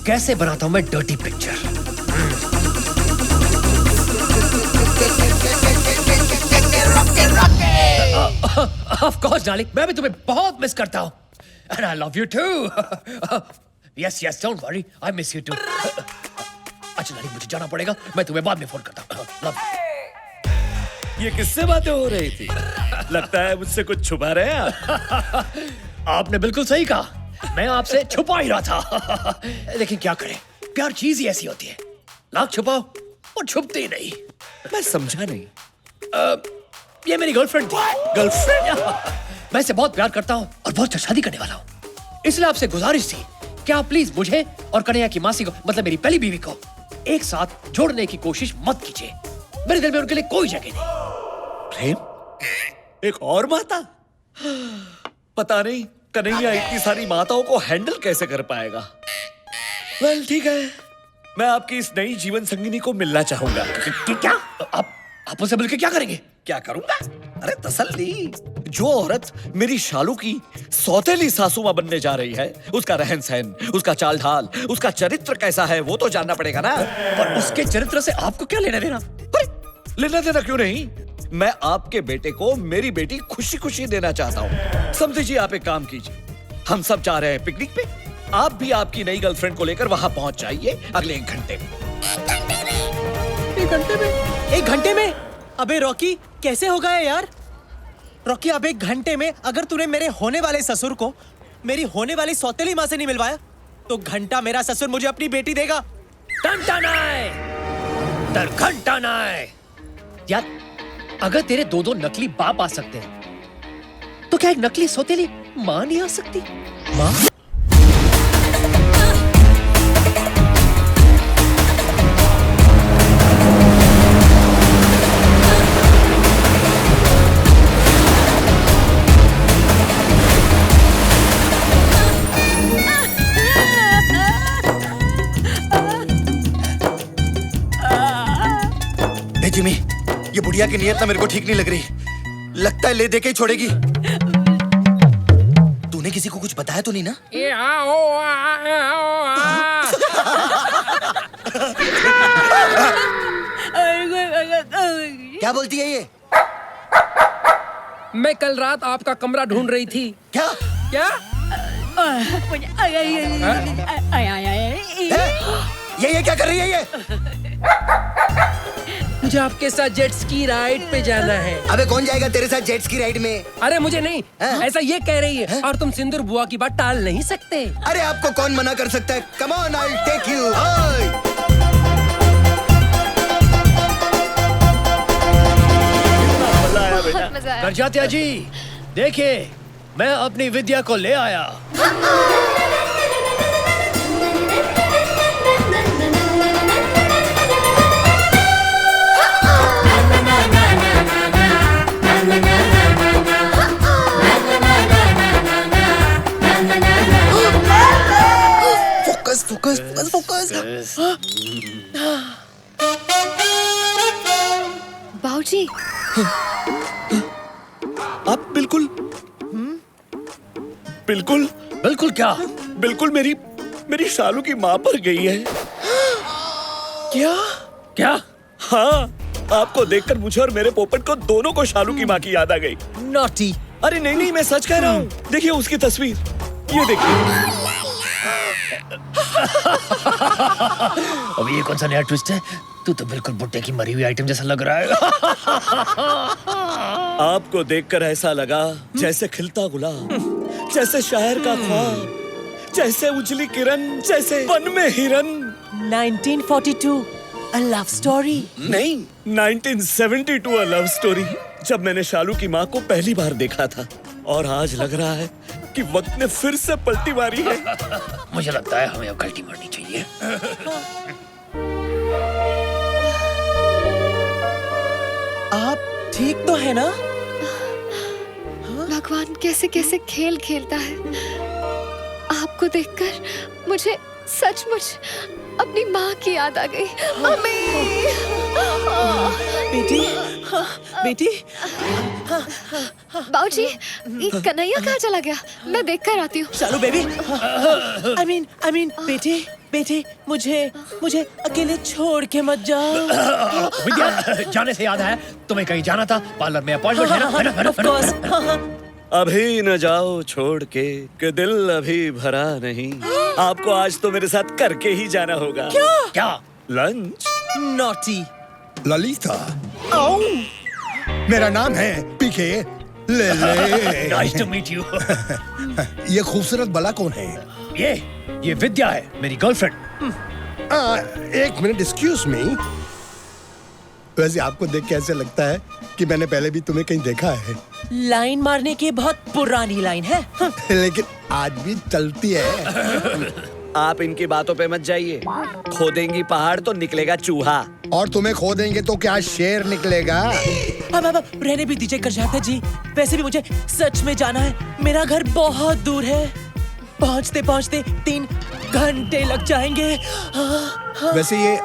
कैसे बनाता हूं मैं dirty picture. Of course darling, मैं भी तुम्हें बहुत मिस करता हूं। And I love you too. Yes yes, don't worry, I miss you too. अच्छा डार्लिंग, मुझे जाना पड़ेगा, मैं तुम्हें बाद में फोन करता हूं। लव। ये किससे बातें हो रही थी? लगता है मुझसे कुछ छुपा रहे हैं आप। आपने बिल्कुल सही कहा, मैं आपसे छुपा ही रहा था। लेकिन क्या करें, प्यार चीज ही ऐसी होती है, लाख छुपाओ और छुपती ही नहीं। मैं समझा नहीं। ये मेरी गर्लफ्रेंड थी। गर्लफ्रेंड? मैं इसे बहुत प्यार करता हूँ और बहुत शादी करने वाला हूँ, इसलिए आपसे गुजारिश थी कि आप प्लीज मुझे और कन्हैया की मासी को, मतलब मेरी पहली बीवी को, एक साथ जोड़ने की कोशिश मत कीजिए। मेरे दिल में उनके लिए कोई जगह नहीं। प्रेम? एक और माता? पता नहीं कन्हैया इतनी सारी माताओं को हैंडल कैसे कर पाएगा। वेल ठीक है, मैं आपकी इस नई जीवन संगिनी को मिलना चाहूंगा। क्या? आप उनसे मिलकर क्या करेंगे? क्या करूंगा? अरे तसल्ली। जो औरत मेरी शालू की सौतेली सासू मां बनने जा रही है, उसका रहन सहन, उसका चाल ढाल, उसका चरित्र कैसा है वो तो जानना पड़ेगा ना। पर उसके चरित्र से आपको क्या लेना देना? लेना देना क्यों नहीं, मैं आपके बेटे को मेरी बेटी खुशी खुशी देना चाहता हूँ। समझिए, आप एक काम कीजिए, हम सब जा रहे हैं पिकनिक पे, आप भी आपकी नई गर्लफ्रेंड को लेकर वहां पहुंच जाइए अगले 1 घंटे में। 1 घंटे में? 1 घंटे में? अबे रॉकी, कैसे होगा यार? रॉकी, अब 1 घंटे में अगर तूने मेरे होने वाले ससुर को मेरी होने वाली सौतेली माँ से नहीं मिलवाया, तो घंटा मेरा ससुर मुझे अपनी बेटी देगा। घंटा नहीं, घंटा नहीं। यार, अगर तेरे 2 नकली बाप आ सकते हैं, तो क्या एक नकली सौतेली माँ नहीं आ सकती? माँ? जिमी, ये बुढ़िया की नीयत ना मेरे को ठीक नहीं लग रही। लगता है ले दे के ही छोड़ेगी। तूने किसी को कुछ बताया तो नहीं ना? क्या बोलती है ये? मैं कल रात आपका कमरा ढूंढ रही थी। क्या? क्या? ये क्या कर रही है ये? मुझे आपके साथ जेट स्की राइड पे जाना है। अबे कौन जाएगा तेरे साथ जेट स्की राइड में? अरे मुझे नहीं, ऐसा ये कह रही है। और तुम सिंदूर बुआ की बात टाल नहीं सकते। अरे आपको कौन मना कर सकता है? Come on, I will take you. Karjatya ji, देखिए मैं अपनी विद्या को ले आया। Focus focus focus focus. बाबूजी, आप बिल्कुल बिल्कुल बिल्कुल क्या? बिल्कुल मेरी शालू की माँ पर गई है। क्या? क्या? हाँ, आपको देखकर मुझे और मेरे पोपट को दोनों को शालू की माँ की याद आ गई। नॉटी। अरे नहीं नहीं, मैं सच कह रहा हूँ। देखिए उसकी तस्वीर, ये देखिए। अब ये कौन सा नया ट्विस्ट है? तू तो बिल्कुल बुट्टे की मरी हुई आइटम जैसा लग रहा है। आपको देखकर ऐसा लगा जैसे खिलता गुलाब, जैसे शायर का ख्वाब, जैसे उजली किरण, जैसे वन में हिरन। 1942 A love story? नहीं, 1972 A love story। जब मैंने शालू की माँ को पहली बार देखा था, और आज लग रहा है कि वक्त ने फिर से पलटी मारी है। मुझे लगता है हमें अब गलती मारनी चाहिए। आप ठीक तो है ना? भगवान कैसे कैसे खेल खेलता है। आपको देखकर मुझे सचमुच अपनी माँ की याद आ गई। मम्मी! बेटी, बेटी। बाबूजी, ये कन्हैया कहाँ चला गया? मैं देख कर आती हूँ। शालू बेबी। I mean, बेटी, मुझे अकेले छोड़ के मत जाओ। विद्या, जाने से याद है, तुम्हें कहीं जाना था, पार्लर में अपॉइंटमेंट है ना? Of course। अभी न जाओ छोड़ के, कि दिल अभी भरा नहीं। आपको आज तो मेरे साथ करके ही जाना होगा। क्या? लंच। नॉटी। ललिता, मेरा नाम है पीके ले ले। Nice to meet you। ये खूबसूरत बला कौन है? ये विद्या है, मेरी गर्लफ्रेंड। एक मिनट, एक्सक्यूज मी। वैसे आपको देख के ऐसे लगता है कि मैंने पहले भी तुम्हें कहीं देखा है। लाइन मारने की बहुत पुरानी लाइन है। लेकिन आज भी चलती है। आप इनकी बातों पे मत जाइए। खोदेंगी पहाड़ तो निकलेगा चूहा। और तुम्हें खो देंगे तो क्या शेर निकलेगा? अब रहने भी दीजिए करजाते जी। वैसे भी मुझे सच में जाना है। मेरा घर बहुत दूर है। पहुंचते पहुंचते 3 घंटे लग जाएंगे। वैसे ये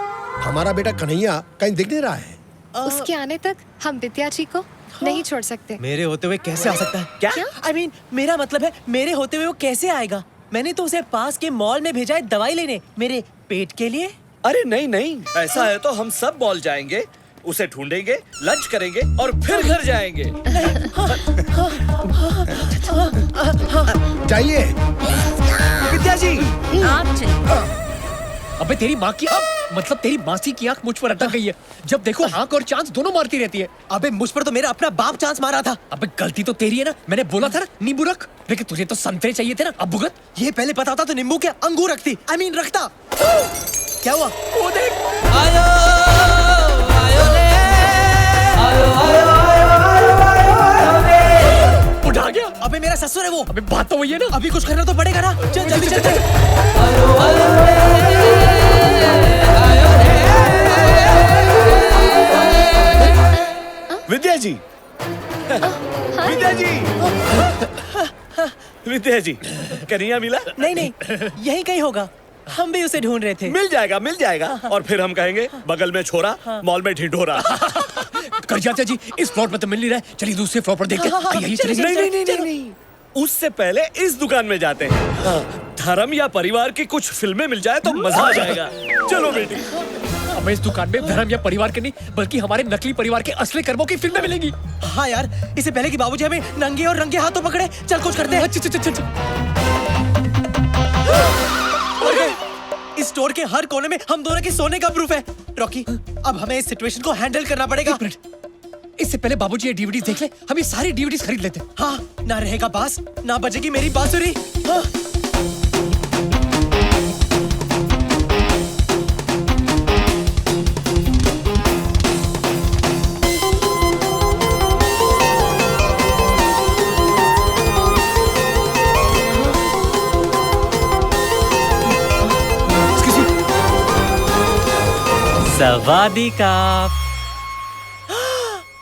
हमारा बेटा कन्हैया कहीं दिख नहीं रहा है। उसके आने तक हम विद्या जी को नहीं छोड़ सकते। मेरे होते हुए कैसे आ सकता है? क्या? I mean, मेरा मतलब है मेरे होते हुए वो कैसे आएगा? मैंने तो उसे पास के मॉल में भेजा है दवाई लेने, मेरे पेट के लिए। अरे नहीं नहीं, ऐसा है तो हम सब मॉल जाएंगे, उसे ढूंढेंगे, लंच करेंगे और फिर घर जाएंगे। चाहिए विद्या जी, आप चलिए। अबे तेरी माँ की मतलब तेरी मासी की आंख मुझ पर अटक गई है। जब देखो आंख और चांस दोनों मारती रहती है। अबे मुझ पर तो मेरा अपना बाप चांस मारा था। अबे गलती तो तेरी है ना। मैंने बोला था ना नींबू रख, लेकिन तुझे तो संतरे चाहिए थे ना। अब भुगत। ये पहले पता होता तो नींबू क्या अंगूर रखती। I mean, रखता। क्या हुआ? वो देख। आयो रे। उठा गया। अबे मेरा ससुर है वो। अबे बात तो वही है ना। अभी कुछ करना तो पड़ेगा ना। चल जल्दी चल। विद्या जी, विद्या जी, विद्या जी, कन्हैया मिला? नहीं, यही कहीं होगा। हम भी उसे ढूंढ रहे थे। मिल जाएगा। और फिर हम कहेंगे बगल में छोरा, मॉल में ढिंढोरा। कर जाते जी, इस फ्लोर पर तो मिल नहीं रहा है। चलिए दूसरे फ्लोर पर देखते हैं। नहीं, उससे पहले इस दुकान में जाते हैं। धर्म या परिवार की कुछ फिल्में मिल जाए तो मजा आ जाएगा। चलो बेटी। हमें इस दुकान में धर्म या परिवार के नहीं, बल्कि हमारे नकली परिवार के असली कर्मों की फिल्में मिलेंगी। हाँ यार, इससे पहले कि बाबूजी हमें नंगे और रंगे हाथों पकड़े, चल कुछ करते हैं। चल। इस स्टोर के हर कोने में हम दोनों के सोने का प्रूफ है। रॉकी, अब हमें इस सिचुएशन को हैंडल करना पड़ेगा। इससे पहले बाबूजी ये डीवीडीज देख ले। हम ये सारी डीवीडीज खरीद लेते हैं। हाँ, ना रहेगा बास, ना बजेगी मेरी बांसुरी। हाँ। सवादी का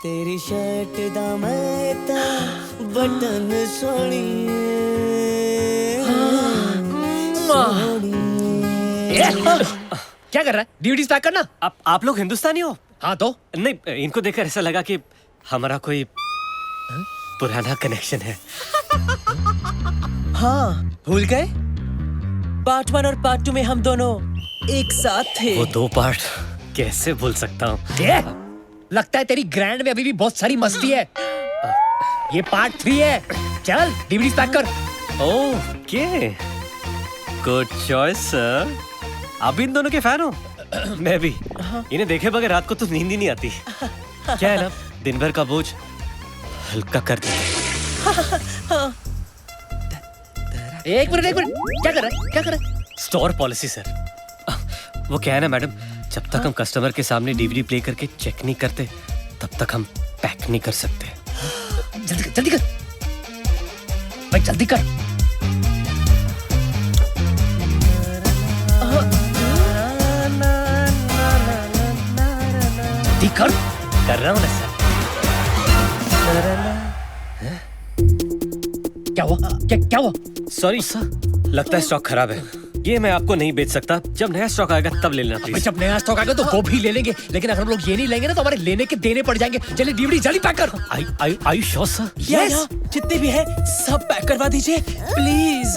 तेरी शर्ट दा मैं ता बटन सोनी क्या कर रहा है? डीवीडीज पैक करना। आप लोग हिंदुस्तानी हो? हाँ तो नहीं, इनको देखकर ऐसा लगा कि हमारा कोई पुराना कनेक्शन है। हाँ, भूल गए? पार्ट 1 और पार्ट 2 में हम दोनों एक साथ थे। वो 2 पार्ट कैसे भूल सकता हूँ? लगता है तेरी ग्रैंड में अभी भी बहुत सारी मस्ती है। ये पार्ट 3 है। चल डीवीडी पैक कर। Okay, good choice sir. आप भी इन दोनों के फैन हो? मैं भी। इन्हें देखे बगैर रात को तो नींद ही नहीं आती। क्या है ना, दिन भर का बोझ हल्का कर देते। एक मिनट क्या कर रहा है? Store policy sir. वो क्या है ना मैडम, जब तक हम कस्टमर के सामने डीवीडी प्ले करके चेक नहीं करते तब तक हम पैक नहीं कर सकते। जल्दी कर भाई, जल्दी कर। जल्दी कर रहा हूँ ना सर। क्या हुआ? क्या हुआ? सॉरी सर, लगता है स्टॉक खराब है। ये मैं आपको नहीं बेच सकता। जब नया स्टॉक आएगा तब ले लेना प्लीज। जब नया स्टॉक आएगा तो वो भी ले लेंगे, लेकिन अगर हम लोग ये नहीं लेंगे ना तो हमारे लेने के देने पड़ जाएंगे। चलिए डीवीडी जल्दी पैक कर। Are you sure sir? Yes, जितने भी है सब पैक करवा दीजिए प्लीज।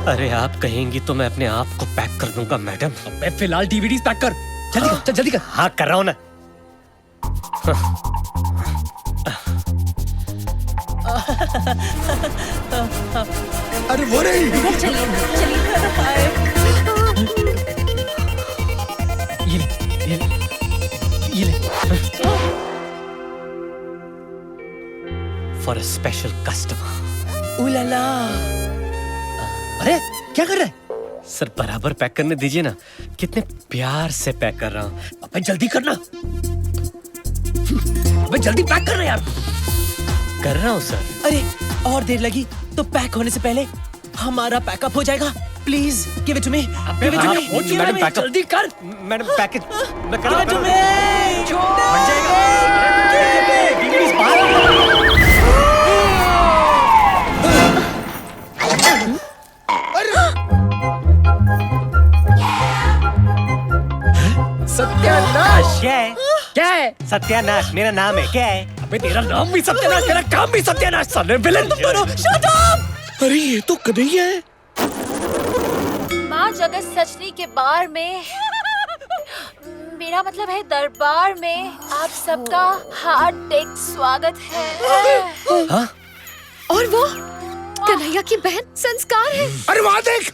अरे आप कहेंगी तो मैं अपने आप को पैक कर दूंगा मैडम। मैं फिलहाल डीवीडी पैक कर। जल्दी कर। हाँ कर रहा हूँ ना। अरे वो नहीं। ये ले। For a special customer. उलाला। अरे क्या कर रहा है? सर बराबर पैक करने दीजिए ना, कितने प्यार से पैक कर रहा हूँ। अबे जल्दी करना। अबे जल्दी पैक करना यार। कर रहा हूँ सर। अरे और देर लगी तो पैक होने से पहले हमारा पैकअप हो जाएगा। Please give it to me. Madam pack up जल्दी कर। मैडम पैकेज मैं कर Give it to me। बन जाएगा। डीवीडीज बाहर। सत्यानाश। क्या है? सत्यानाश मेरा नाम है। क्या है? अबे तेरा नाम भी सत्यानाश, तेरा काम भी सत्यानाश। साले विलेन। Shut up. अरे ये तो कन्हैया है। माँ जगत सचनी के बार में, मेरा मतलब है दरबार में, आप सबका हार्दिक स्वागत है। हाँ? और वो कन्हैया की बहन संस्कार है। अरे वहाँ देख।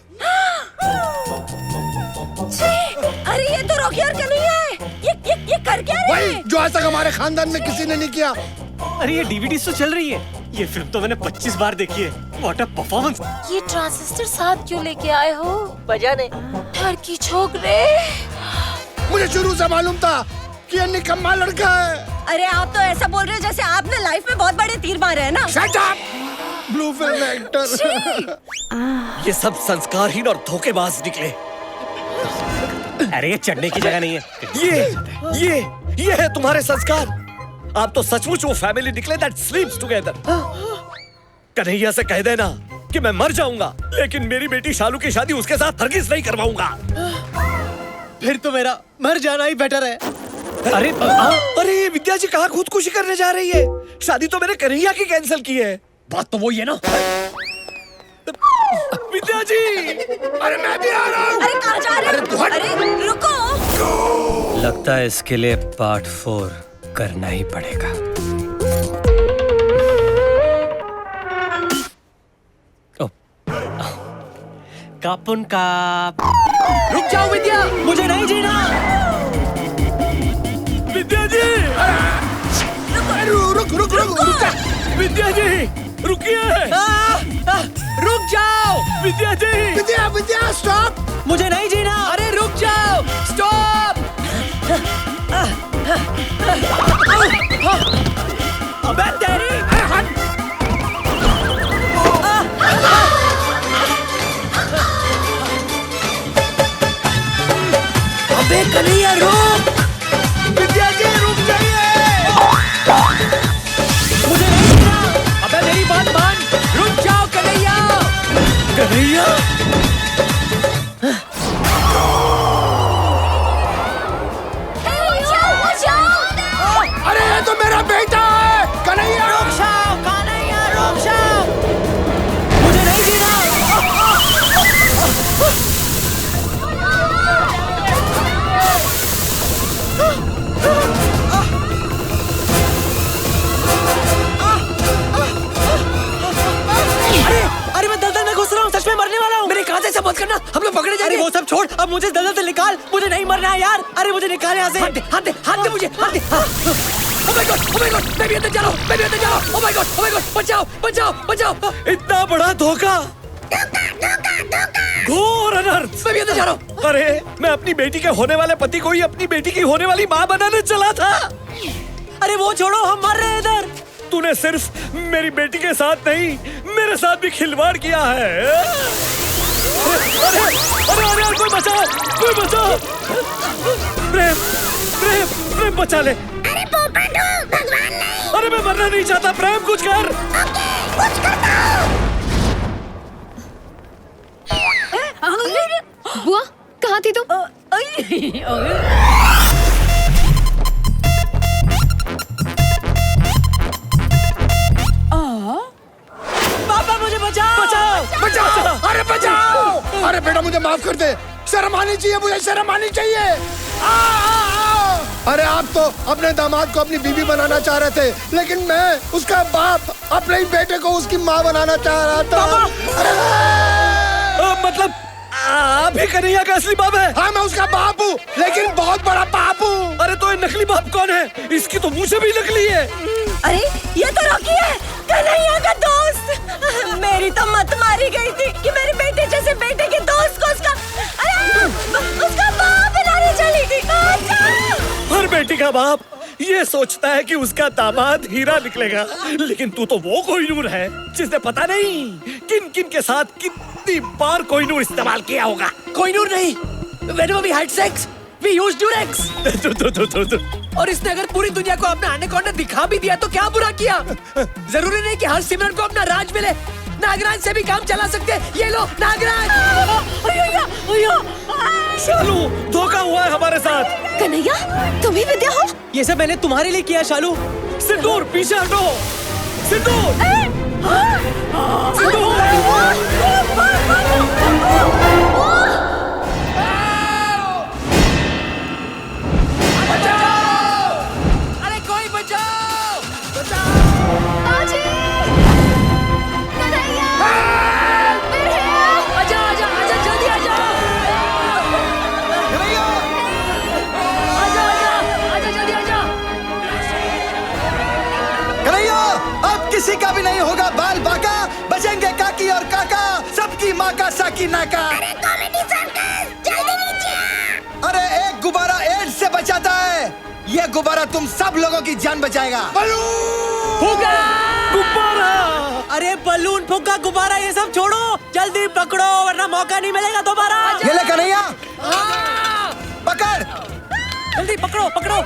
अरे ये तो रॉकी और कन्हैया है। ये कर क्या रहे वही हैं? जो आज तक हमारे खानदान में किसी ने नहीं किया। अरे ये डीवीडी तो चल रही है। ये फिल्म तो मैंने 25 बार देखी है। What a performance. ये ट्रांजिस्टर साथ क्यों लेके आए हो? बजाने। डर की छोकरे। मुझे शुरू से मालूम था कि ये निकम्मा लड़का है। अरे आप तो ऐसा बोल रहे हो जैसे आपने लाइफ में बहुत बड़े तीर मारे हैं ना। Shut up! Blue film actor. ये सब संस्कारहीन और धोखेबाज निकले। अरे ये चढ़ने की जगह नहीं है। ये है तुम्हारे संस्कार। आप तो सचमुच वो फैमिली निकले that sleeps together। कन्हैया से कह देना कि मैं मर जाऊंगा, लेकिन मेरी बेटी शालू की शादी उसके साथ हरगिज नहीं करवाऊंगा। फिर तो मेरा मर जाना ही बेटर है। अरे विद्या जी कहाँ खुदकुशी करने जा रही है? शादी तो मैंने कन्हैया की कैंसिल की है। बात तो वही है ना। विद्या जी, अरे मैं भी आ रहा हूँ। अरे कहाँ जा रहे हो? अरे रुको। लगता है इसके लिए पार्ट 4 करना ही पड़ेगा। कापुन काप। रुक जाओ विद्या, मुझे नहीं जीना। विद्या जी, रुक। विद्या जी रुकिए। रुक जाओ विद्या जी। विद्या स्टॉप। मुझे नहीं जीना। अरे रुक जाओ। स्टॉप। अबे तेरी। अबे कन्हैया रुक। विद्या जी रुक जाइए। मुझे नहीं जीना। अबे मेरी बात मान। रुक जाओ कन्हैया। कन्हैया, अरे ये तो मेरा बेटा है कन्हैया। रुक जाओ कन्हैया, रुक जाओ। मुझे नहीं जीना। अरे वो सब छोड़, अब मुझे दलदल से निकाल, मुझे नहीं मरना है यार। अरे मुझे निकाल यहाँ से। हाथ दे मुझे, हाथ दे। Oh my God, oh my God, मैं भी अंदर जा रहा हूँ, मैं भी अंदर जा रहा हूँ। Oh my God, बचाओ, बचाओ, बचाओ। इतना बड़ा धोखा, घोर अनर्थ। मैं भी अंदर जा रहा हूँ। अरे मैं अपनी बेटी के होने वाले पति को ही अपनी बेटी की होने वाली माँ बनाने चला था। अरे वो छोड़ो, हम मर रहे हैं इधर। तूने सिर्फ मेरी बेटी के साथ नहीं, मेरे साथ भी खिलवाड़ किया है। अरे अरे अरे कोई बचाओ, कोई बचाओ। प्रेम प्रेम प्रेम बचा ले। अरे पोपट हूँ, भगवान नहीं। अरे मैं मरना नहीं चाहता। प्रेम कुछ कर। कुछ करता हूँ। बुआ कहाँ थी तुम? पापा मुझे बचाओ, बचाओ, बचाओ, अरे बचाओ। अरे बेटा मुझे माफ कर दे, शर्म आनी चाहिए, मुझे शर्म आनी चाहिए। अरे आप तो अपने दामाद को अपनी बीवी बनाना चाह रहे थे, लेकिन मैं उसका बाप अपने ही बेटे को उसकी माँ बनाना चाह रहा था। मतलब आप ही कन्हैया का असली बाप है? हाँ मैं उसका बाप हूँ, लेकिन बहुत बड़ा बाप हूँ। अरे तो ये नकली बाप कौन है? इसकी तो मुँह से भी नकली है। अरे ये तो रॉकी है, कन्हैया का दोस्त। मेरी तो मत मारी गई थी कि मेरे बेटे जैसे बेटे के दोस्त को उसका बाप बनाने चली थी। हर बेटी का बाप ये सोचता है कि उसका दामाद हीरा निकलेगा, लेकिन तू तो वो कोहिनूर है जिसने पता नहीं किन किन के साथ कितनी बार कोहिनूर इस्तेमाल किया होगा। कोहिनूर नहीं, whenever we had sex, we used Durex। और इसने अगर पूरी दुनिया को अपना एनाकोंडा दिखा भी दिया तो क्या बुरा किया? जरूरी नहीं कि हर सिमरन को अपना राज मिले। नागराज से भी काम चला सकते हैं। ये लो नागराज। शालू धोखा हुआ है हमारे साथ। कन्हैया तुम ही विद्या हो? ये सब मैंने तुम्हारे लिए किया शालू। सिंदूर पीछे हटो। सिंदूर अरे कोई बचाओ, आजी! कन्हैया! आजा आजा आजा, जल्दी आजा। आजा आजा आजा, जल्दी आजा। कन्हैया, अब किसी का भी नहीं होगा बाल बाका, बचेंगे काकी और काका, सबकी माँ का साकी नाका। अरे कॉमेडी सर्कस, जल्दी नीचे आ। अरे एक गुब्बारा एड्स से बचाता है, ये गुब्बारा तुम सब लोगों की जान बचाएगा। गुब्बारा। अरे बलून, फुग्गा, गुब्बारा ये सब छोड़ो, जल्दी पकड़ो वरना मौका नहीं मिलेगा दोबारा। ये ले कन्हैया, पकड़। जल्दी पकड़ो पकड़ो।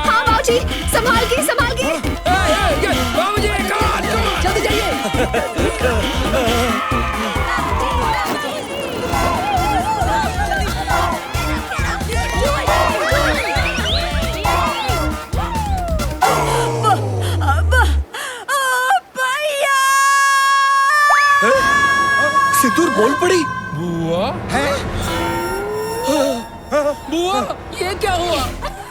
हाँ बाबूजी, संभाल के संभाल के। जल्दी जाइए। सिंदूर बोल पड़ी। बुआ बुआ, ये क्या हुआ?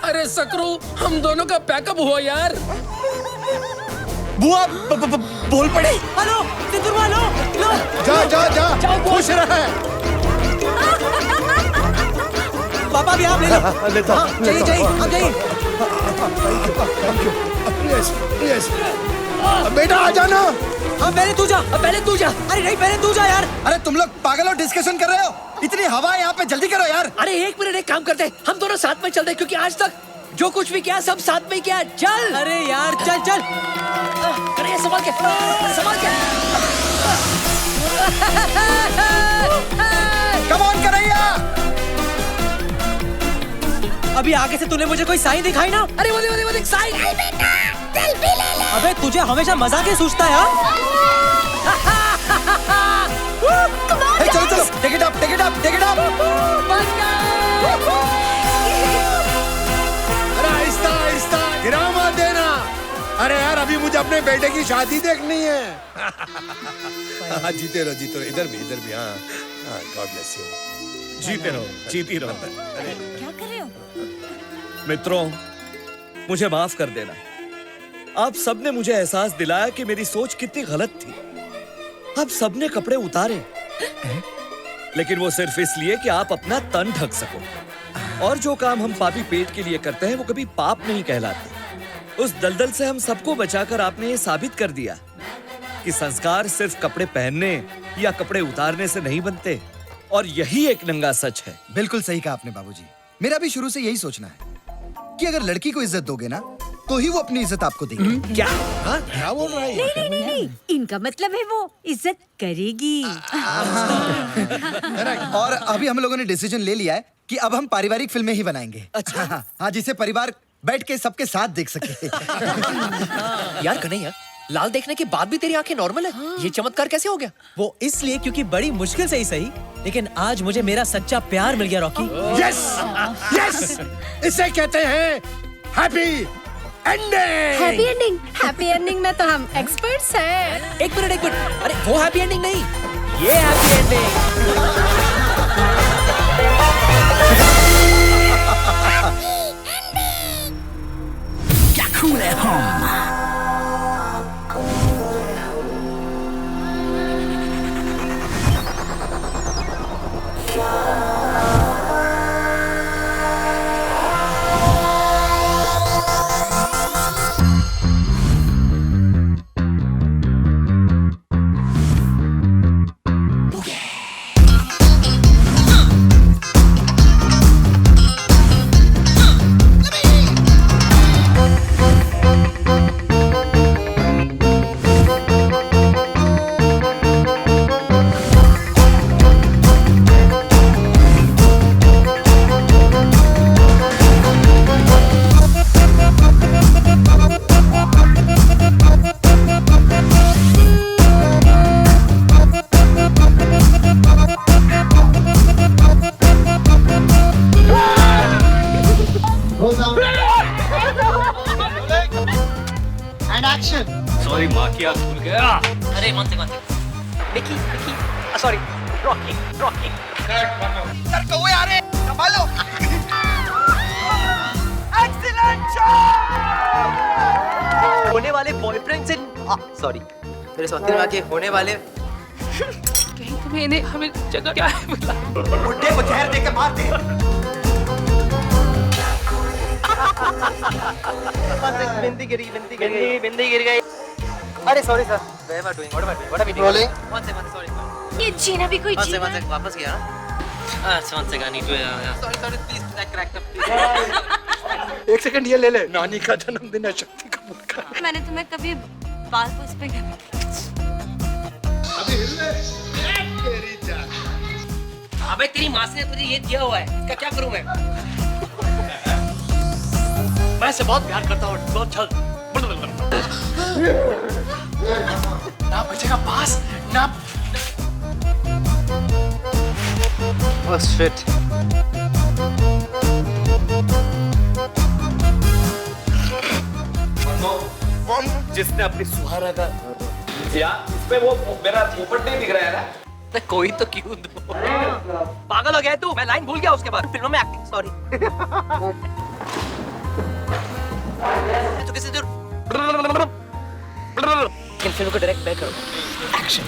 अरे सकरू, हम दोनों का पैकअप हुआ यार। बुआ बोल पड़ी। हेलो सिंदूर वालो, लो। जा जा जा, खुश रहे। पापा भी आप ले लो। लेता हाँ, जाइए जाइए, आप जाइए। यस यस, बेटा आ जाना। हाँ पहले तू जा, पहले तू जा। अरे नहीं पहले तू जा यार। अरे तुम लोग पागल हो, डिस्कशन कर रहे हो? इतनी हवा है यहाँ पे, जल्दी करो यार। अरे एक मिनट, एक काम करते हैं, हम दोनों साथ में चलते हैं, क्योंकि आज तक जो कुछ भी किया सब साथ में किया। चल। अरे यार चल चल। अरे ये संभाल के, संभाल के। Come on Kanhaiya. अभी आगे से तूने मुझे कोई साइन दिखाई ना? अरे वो देख साइन। बेटा सेल्फी ले ले। अबे तुझे हमेशा मजाक ही सूझता है हाँ? हे, चलो चलो, take it up, take it up, take it up. अरे आहिस्ता आहिस्ता, गिरा मत देना। अरे यार अभी मुझे अपने बेटे की शादी देखनी है। हाँ, जीते रहो, इधर भी हाँ हाँ, गॉड ब्लेस यू। जीते रहो, जीती रहो। क्या कर रहे हो? मित्रों, मुझे माफ कर देना। आप सबने मुझे एहसास दिलाया कि मेरी सोच कितनी गलत थी। अब सबने कपड़े उतारे, लेकिन वो सिर्फ इसलिए कि आप अपना तन ढक सको। और जो काम हम पापी पेट के लिए करते हैं वो कभी पाप नहीं कहलाते। उस दलदल से हम सबको बचाकर आपने ये साबित कर दिया कि संस्कार सिर्फ कपड़े पहनने या कपड़े उतारने से नहीं बनते, और यही एक नंगा सच है। बिल्कुल सही कहा आपने बाबूजी। मेरा भी शुरू से यही सोचना है कि अगर लड़की को इज्जत दोगे ना तो ही वो अपनी इज्जत आपको देगी। क्या? हाँ? क्या बोल रहा है? नहीं, इनका मतलब है वो इज्जत करेगी। और अभी हम लोगों ने डिसीजन ले लिया है कि अब हम पारिवारिक फिल्में ही बनाएंगे। अच्छा। हाँ, जिसे परिवार बैठ के सबके साथ देख सके। यार कन्हैया, लाल देखने के बाद भी तेरी आंखें नॉर्मल है। ये चमत्कार कैसे हो गया? वो इसलिए क्योंकि बड़ी मुश्किल से ही सही, लेकिन आज मुझे मेरा सच्चा प्यार मिल गया रॉकी। यस यस, इसे कहते हैं हैप्पी एंडिंग। हैप्पी एंडिंग में तो हम एक्सपर्ट्स हैं। एक मिनट, अरे वो हैप्पी एंडिंग नहीं, ये हैप्पी एंडिंग। क्या cool at home. सॉरी, माँ की आँख खुल गया। अरे वन से मिकी, सॉरी, रॉकी। सर कौवे आ रहे, संभालो। एक्सीलेंट होने वाले बॉयफ्रेंड से सॉरी, मेरे साथ में आके होने वाले कहीं तुम्हें इन्हें हमें जगह क्या है बता। बुड्ढे को जहर देके मार दे। बिंदी गिर गई। अरे sorry sir, what are we doing? Rolling. One से सॉरी। ये जीना भी कोई जीना। वन से वापस गया ना। वन से गानी तो सॉरी प्लीज क्रैक प्लीज। एक सेकंड ये ले ले। नानी का जन्मदिन है, शक्ति कपूर का। मैंने तुम्हें कभी बाल पोस पे अभी हिल ले। तेरी जान। अबे तेरी माँ ने तुझे ये दिया हुआ है, इसका क्या करूं मैं? मैं इसे बहुत प्यार करता हूँ, बहुत जल्द। ना बचेगा पास ना। बस फिट। कौन जिसने अपनी सुहारा का यार इसमें वो मेरा पोपट नहीं दिख रहा है ना? कोई तो क्यों दो। पागल हो गया तू? मैं लाइन भूल गया उसके बाद फिल्मों में एक्टिंग। सॉरी। तो किसी फिल्म को डायरेक्ट मैं करूँ। एक्शन।